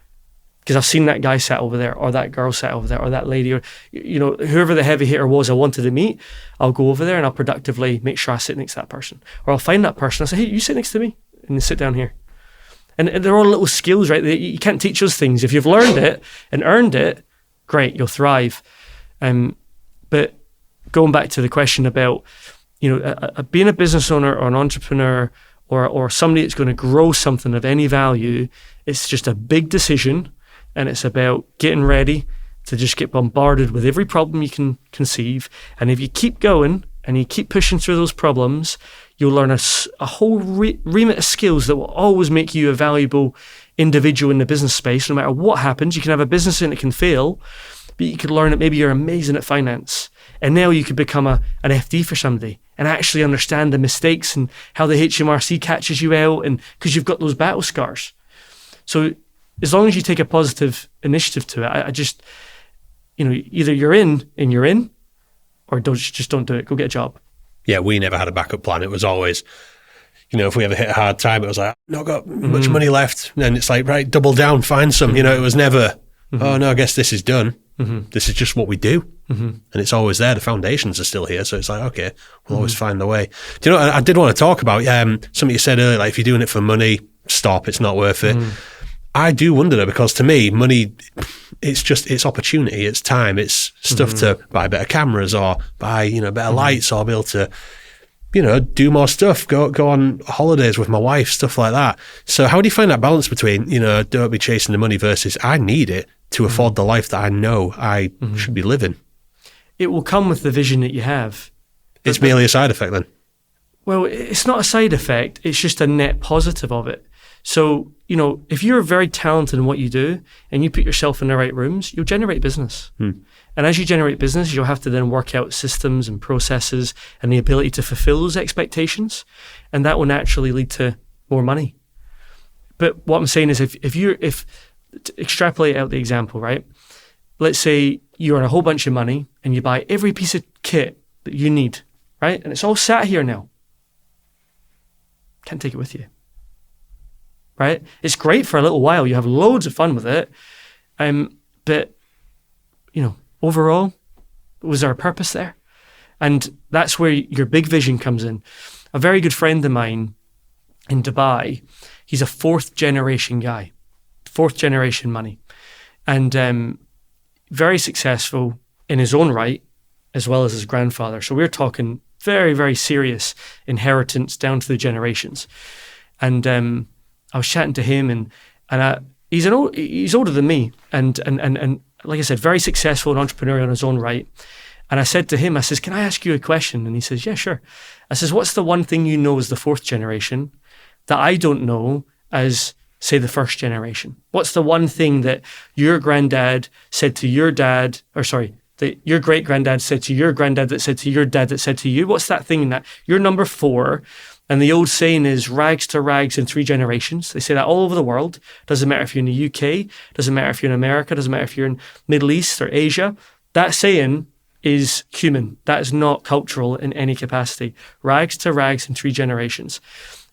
S2: Because I've seen that guy sat over there, or that girl sat over there, or that lady, or whoever the heavy hitter was I wanted to meet, I'll go over there and I'll productively make sure I sit next to that person. Or I'll find that person, I'll say, hey, you sit next to me, and they sit down here. And they're all little skills, right? You can't teach those things. If you've learned it and earned it, great, you'll thrive. But going back to the question about, being a business owner or an entrepreneur or somebody that's going to grow something of any value, it's just a big decision, and it's about getting ready to just get bombarded with every problem you can conceive. And if you keep going and you keep pushing through those problems, you'll learn a whole remit of skills that will always make you a valuable individual in the business space. No matter what happens, you can have a business and it can fail, but you could learn that maybe you're amazing at finance. And now you could become an FD for somebody and actually understand the mistakes and how the HMRC catches you out, and because you've got those battle scars. So as long as you take a positive initiative to it, I just, either you're in and you're in, or just don't do it. Go get a job.
S1: Yeah, we never had a backup plan. It was always, if we ever hit a hard time, it was like, not got much money left. And it's like, right, double down, find some. It was never, oh no, I guess this is done. This is just what we do. And it's always there. The foundations are still here. So it's like, okay, we'll always find the way. Do you know, I did want to talk about something you said earlier, like if you're doing it for money, stop, it's not worth it. I do wonder though, because to me, money, it's opportunity, it's time, it's stuff to buy better cameras or buy, better lights, or be able to, do more stuff, go on holidays with my wife, stuff like that. So how do you find that balance between, don't be chasing the money versus I need it to afford the life that I know I should be living? It
S2: will come with the vision that you have.
S1: It's merely a side effect then?
S2: Well, it's not a side effect, it's just a net positive of it. So, if you're very talented in what you do and you put yourself in the right rooms, you'll generate business. And as you generate business, you'll have to then work out systems and processes and the ability to fulfill those expectations. And that will naturally lead to more money. But what I'm saying is if to extrapolate out the example, right? Let's say you earn a whole bunch of money and you buy every piece of kit that you need, right? And it's all sat here now. Can't take it with you. Right? It's great for a little while. You have loads of fun with it. But, overall, was there a purpose there? And that's where your big vision comes in. A very good friend of mine in Dubai, he's a 4th generation guy, 4th generation money, and very successful in his own right, as well as his grandfather. So we're talking very, very serious inheritance down to the generations. And I was chatting to him, and he's older than me, and like I said, very successful and entrepreneurial in his own right. And I said to him, I says, can I ask you a question? And he says, yeah, sure. I says, what's the one thing you know as the 4th generation that I don't know as, say, the 1st generation? What's the one thing that your granddad said to your dad, that your great granddad said to your granddad that said to your dad that said to you? What's that thing that you're number 4? And the old saying is rags to rags in 3 generations. They say that all over the world. Doesn't matter if you're in the UK, doesn't matter if you're in America, doesn't matter if you're in Middle East or Asia. That saying is human. That is not cultural in any capacity. Rags to rags in 3 generations.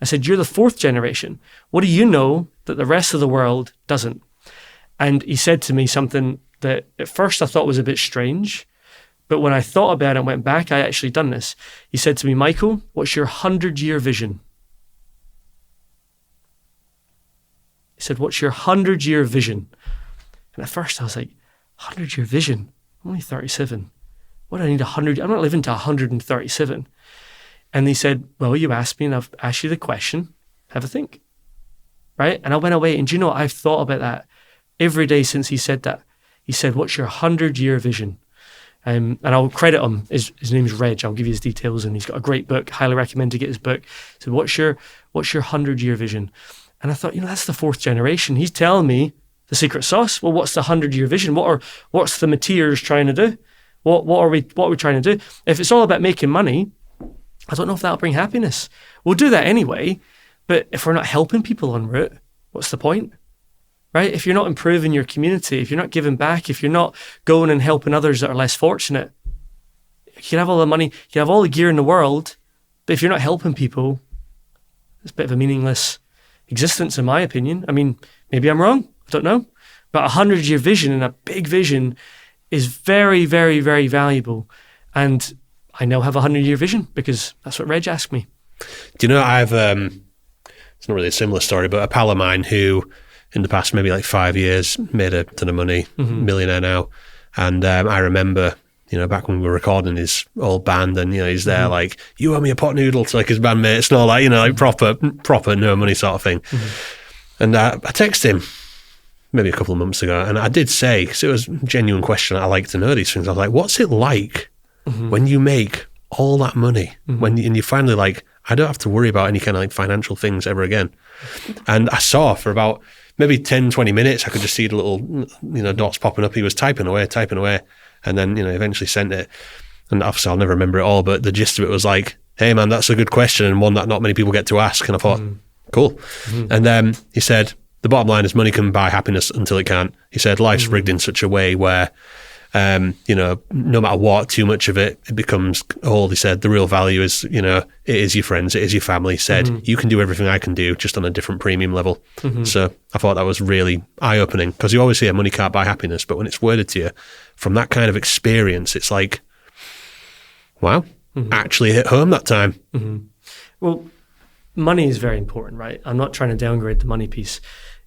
S2: I said, you're the 4th generation. What do you know that the rest of the world doesn't? And he said to me something that at first I thought was a bit strange, but when I thought about it and went back, I actually done this. He said to me, Michael, what's your 100-year vision? He said, what's your 100-year vision? And at first I was like, 100-year vision? I'm only 37. What do I need 100? I'm not living to 137. And he said, well, you asked me and I've asked you the question. Have a think. Right? And I went away. And do you know what? I've thought about that every day since he said that. He said, what's your 100-year vision? And I'll credit him. His name's Reg. I'll give you his details. And he's got a great book. Highly recommend to get his book. So what's your 100-year vision? And I thought, that's the 4th generation. He's telling me the secret sauce. Well, what's the 100-year vision? What's the Mateers trying to do? What are we trying to do? If it's all about making money, I don't know if that'll bring happiness. We'll do that anyway, but if we're not helping people en route, what's the point? Right? If you're not improving your community, if you're not giving back, if you're not going and helping others that are less fortunate, you can have all the money, you can have all the gear in the world, but if you're not helping people, it's a bit of a meaningless existence, in my opinion. I mean, maybe I'm wrong, I don't know. But a 100-year vision and a big vision is very, very, very valuable. And I now have a 100-year vision because that's what Reg asked me.
S1: Do you know, I've, it's not really a similar story, but a pal of mine who in the past maybe like 5 years made a ton of money, millionaire now. And I remember, back when we were recording his old band and, he's there like, you owe me a pot noodle to like his bandmates and all that, like proper no money sort of thing. And I texted him maybe a couple of months ago and I did say, because it was a genuine question, I like to know these things. I was like, what's it like when you make all that money, and you finally like, I don't have to worry about any kind of like financial things ever again. And I saw for about maybe 10, 20 minutes, I could just see the little, dots popping up. He was typing away, and then, eventually sent it. And obviously I'll never remember it all, but the gist of it was like, hey man, that's a good question and one that not many people get to ask. And I thought, cool. And then he said, the bottom line is money can buy happiness until it can't. He said, life's rigged in such a way where, no matter what, too much of it becomes all. He said, the real value is, it is your friends, it is your family. He said, you can do everything I can do, just on a different premium level. So I thought that was really eye-opening, because you always hear money can't buy happiness, but when it's worded to you from that kind of experience, it's like, wow, actually hit home that time.
S2: Well, money is very important, right? I'm not trying to downgrade the money piece.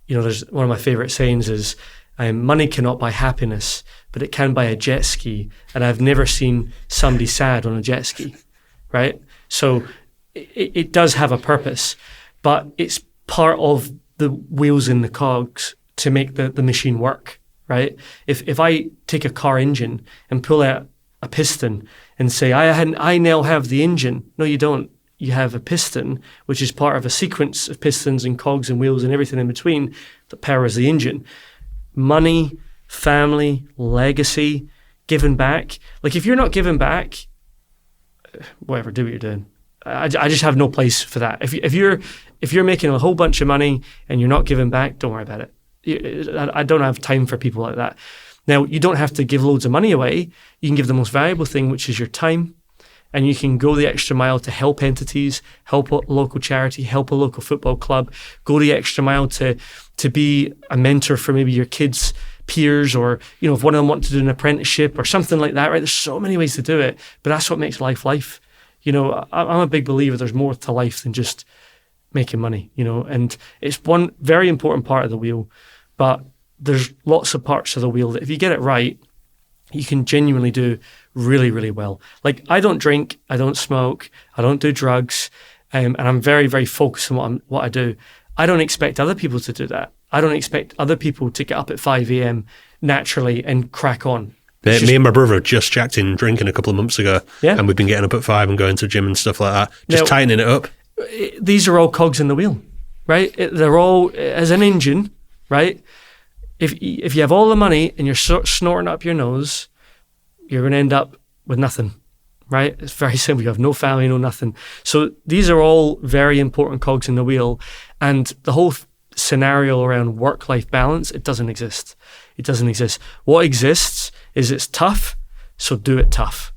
S2: There's one of my favorite sayings is, money cannot buy happiness, but it can buy a jet ski. And I've never seen somebody sad on a jet ski, right? So it does have a purpose, but it's part of the wheels in the cogs to make the machine work, right? If I take a car engine and pull out a piston and say, I now have the engine. No, you don't. You have a piston, which is part of a sequence of pistons and cogs and wheels and everything in between that powers the engine. Money, family, legacy, giving back. Like if you're not giving back, whatever, do what you're doing. I just have no place for that. If you're making a whole bunch of money and you're not giving back, don't worry about it. I don't have time for people like that. Now, you don't have to give loads of money away. You can give the most valuable thing, which is your time. And you can go the extra mile to help entities, help a local charity, help a local football club, go the extra mile to be a mentor for maybe your kids' peers, or, if one of them want to do an apprenticeship or something like that, right? There's so many ways to do it, but that's what makes life. I'm a big believer there's more to life than just making money, and it's one very important part of the wheel, but there's lots of parts of the wheel that if you get it right, you can genuinely do really, really well. Like, I don't drink, I don't smoke, I don't do drugs, and I'm very, very focused on what I do. I don't expect other people to do that. I don't expect other people to get up at 5 a.m. naturally and crack on.
S1: Me and my brother just jacked in drinking a couple of months ago, and we've been getting up at 5 and going to the gym and stuff like that, just tightening it up.
S2: These are all cogs in the wheel, right? They're all as an engine, right? If you have all the money and you're snorting up your nose, you're going to end up with nothing, right? It's very simple. You have no family, no nothing. So these are all very important cogs in the wheel. And the whole scenario around work-life balance, it doesn't exist. It doesn't exist. What exists is it's tough, So do it tough,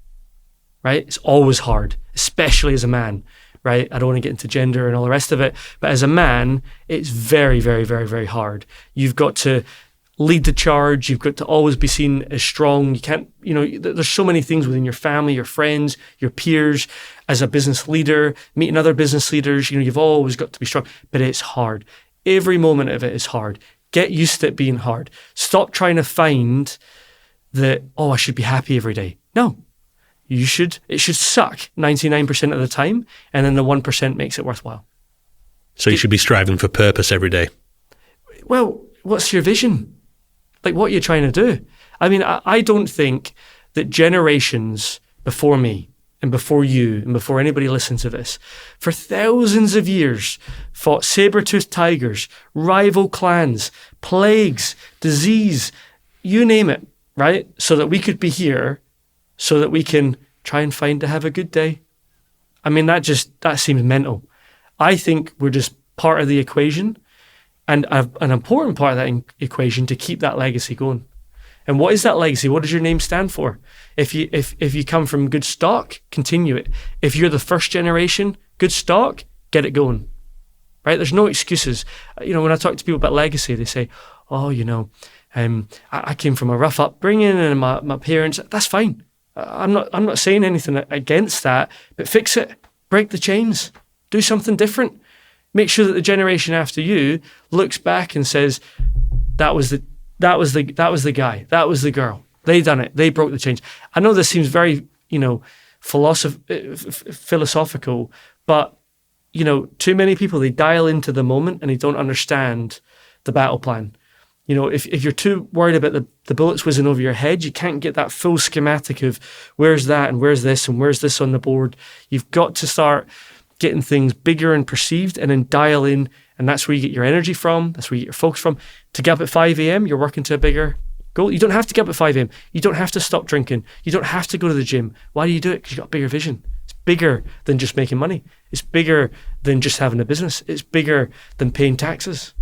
S2: right? It's always hard, especially as a man, right? I don't want to get into gender and all the rest of it, but as a man, it's very, very, very, very hard. You've got to lead the charge. You've got to always be seen as strong. You can't, there's so many things within your family, your friends, your peers, as a business leader, meeting other business leaders, you've always got to be strong, but it's hard. Every moment of it is hard. Get used to it being hard. Stop trying to find that, I should be happy every day. No, it should suck 99% of the time, and then the 1% makes it worthwhile.
S1: So you should be striving for purpose every day.
S2: Well, what's your vision? Like, what are you trying to do? I mean, I don't think that generations before me and before you and before anybody listens to this, for thousands of years, fought saber-toothed tigers, rival clans, plagues, disease, you name it, right? So that we could be here, so that we can try and find to have a good day. I mean, that seems mental. I think we're just part of the equation, and an important part of that equation to keep that legacy going. And what is that legacy? What does your name stand for? If you come from good stock, continue it. If you're the first generation, good stock, get it going. Right? There's no excuses. When I talk to people about legacy, they say, I came from a rough upbringing and my parents. That's fine. I'm not saying anything against that, but fix it. Break the chains. Do something different. Make sure that the generation after you looks back and says, that was the guy, that was the girl. They done it. They broke the chains. I know this seems very, philosophical, but too many people, they dial into the moment and they don't understand the battle plan. If you're too worried about the bullets whizzing over your head, you can't get that full schematic of where's that and where's this and where's this on the board. You've got to start getting things bigger and perceived and then dial in, and that's where you get your energy from, that's where you get your focus from. To get up at 5 a.m, you're working to a bigger goal. You don't have to get up at 5 a.m. You don't have to stop drinking. You don't have to go to the gym. Why do you do it? Because you've got a bigger vision. It's bigger than just making money. It's bigger than just having a business. It's bigger than paying taxes.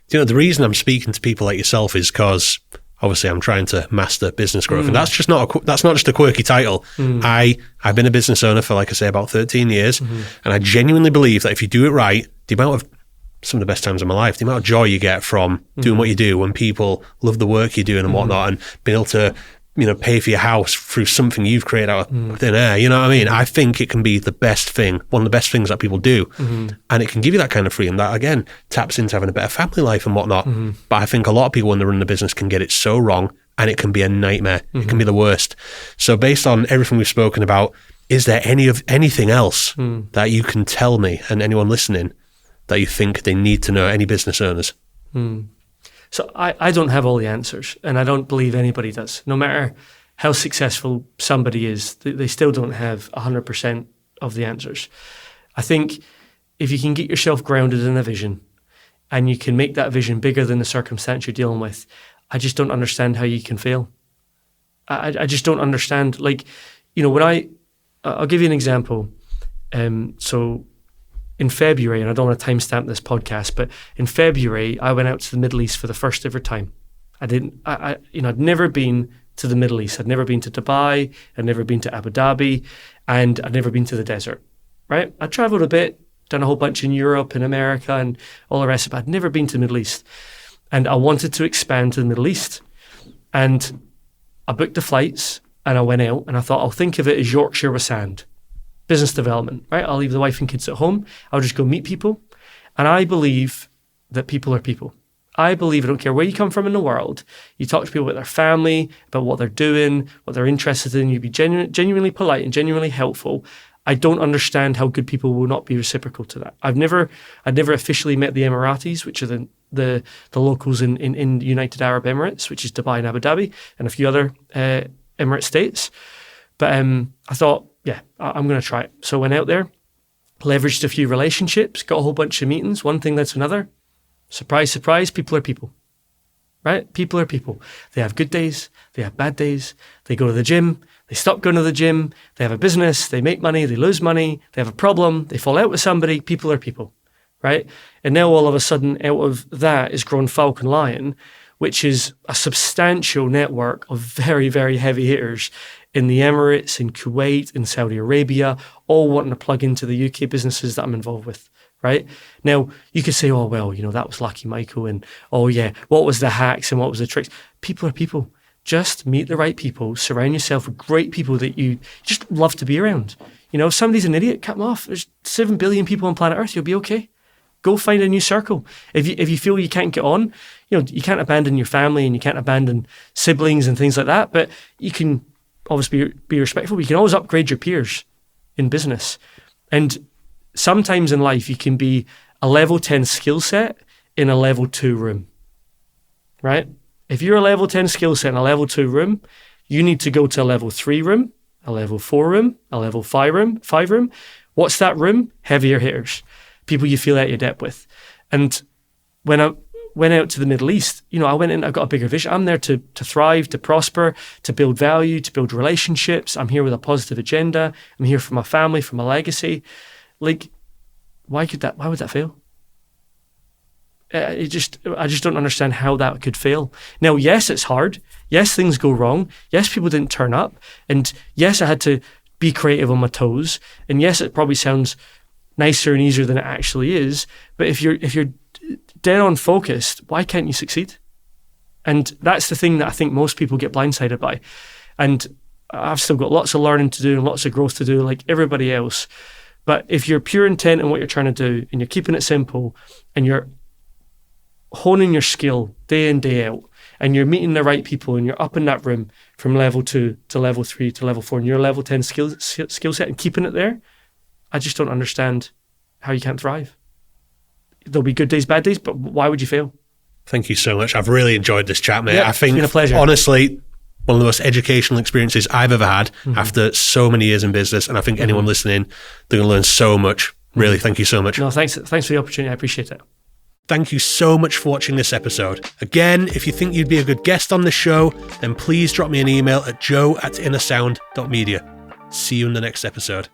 S1: The reason I'm speaking to people like yourself is because obviously I'm trying to master business growth, and that's not just a quirky title. I've been a business owner for, like I say, about 13 years, and I genuinely believe that if you do it right, the amount of some of the best times of my life, the amount of joy you get from doing what you do, when people love the work you're doing and whatnot, and being able to pay for your house through something you've created out of thin air. You know what I mean? I think it can be the best thing, one of the best things that people do. And it can give you that kind of freedom that, again, taps into having a better family life and whatnot. But I think a lot of people, when they run the business, can get it so wrong, and it can be a nightmare. It can be the worst. So based on everything we've spoken about, is there anything else that you can tell me and anyone listening that you think they need to know, any business owners?
S2: So I don't have all the answers, and I don't believe anybody does. No matter how successful somebody is, they still don't have 100% of the answers. I think if you can get yourself grounded in a vision and you can make that vision bigger than the circumstance you're dealing with, I just don't understand how you can fail. I just don't understand. Like, when I'll give you an example. So in February, and I don't want to timestamp this podcast, but in February, I went out to the Middle East for the first ever time. I'd never been to the Middle East. I'd never been to Dubai. I'd never been to Abu Dhabi, and I'd never been to the desert, right? I traveled a bit, done a whole bunch in Europe and America and all the rest of it. I'd never been to the Middle East, and I wanted to expand to the Middle East. And I booked the flights and I went out, and I thought, I'll think of it as Yorkshire with sand. Business development, right? I'll leave the wife and kids at home. I'll just go meet people. And I believe that people are people. I believe, I don't care where you come from in the world, you talk to people about their family, about what they're doing, what they're interested in, you be genuinely polite and genuinely helpful. I don't understand how good people will not be reciprocal to that. I'd never officially met the Emiratis, which are the locals in the United Arab Emirates, which is Dubai and Abu Dhabi, and a few other Emirate states. But I thought, yeah, I'm going to try it. So I went out there, leveraged a few relationships, got a whole bunch of meetings. One thing led to another. Surprise, surprise, people are people, right? People are people. They have good days. They have bad days. They go to the gym. They stop going to the gym. They have a business. They make money. They lose money. They have a problem. They fall out with somebody. People are people, right? And now all of a sudden, out of that is grown Falcon Lion, which is a substantial network of very, very heavy hitters in the Emirates, in Kuwait, in Saudi Arabia, all wanting to plug into the UK businesses that I'm involved with, right? Now, you could say, oh, well, that was lucky, Michael, and oh, yeah, what was the hacks and what was the tricks? People are people. Just meet the right people, surround yourself with great people that you just love to be around. If somebody's an idiot, cut them off. There's 7 billion people on planet Earth, you'll be okay. Go find a new circle. If you feel you can't get on, you can't abandon your family and you can't abandon siblings and things like that, but you can obviously be respectful. You can always upgrade your peers in business. And sometimes in life, you can be a level 10 skill set in a level 2 room, right? If you're a level 10 skill set in a level 2 room, you need to go to a level 3 room, a level 4 room, a level 5 room. What's that room? Heavier hitters, people you feel out your depth with. And when I went out to the Middle East, I went in, I got a bigger vision. I'm there to thrive, to prosper, to build value, to build relationships. I'm here with a positive agenda. I'm here for my family, for my legacy. Like, why would that fail? I just don't understand how that could fail. Now, yes, it's hard. Yes, things go wrong. Yes, people didn't turn up. And yes, I had to be creative on my toes. And yes, it probably sounds nicer and easier than it actually is. But if you're dead on focused, why can't you succeed? And that's the thing that I think most people get blindsided by. And I've still got lots of learning to do and lots of growth to do like everybody else. But if you're pure intent in what you're trying to do and you're keeping it simple and you're honing your skill day in, day out, and you're meeting the right people and you're up in that room from level 2 to level 3 to level 4 and you're level 10 skill set and keeping it there, I just don't understand how you can't thrive. There'll be good days, bad days, but why would you fail?
S1: Thank you so much. I've really enjoyed this chat, mate.
S2: Yeah,
S1: I think,
S2: it's been a pleasure.
S1: Honestly, one of the most educational experiences I've ever had after so many years in business. And I think anyone listening, they're going to learn so much. Really, thank you so much.
S2: No, thanks for the opportunity. I appreciate it.
S1: Thank you so much for watching this episode. Again, if you think you'd be a good guest on the show, then please drop me an email at joe@innersound.media. See you in the next episode.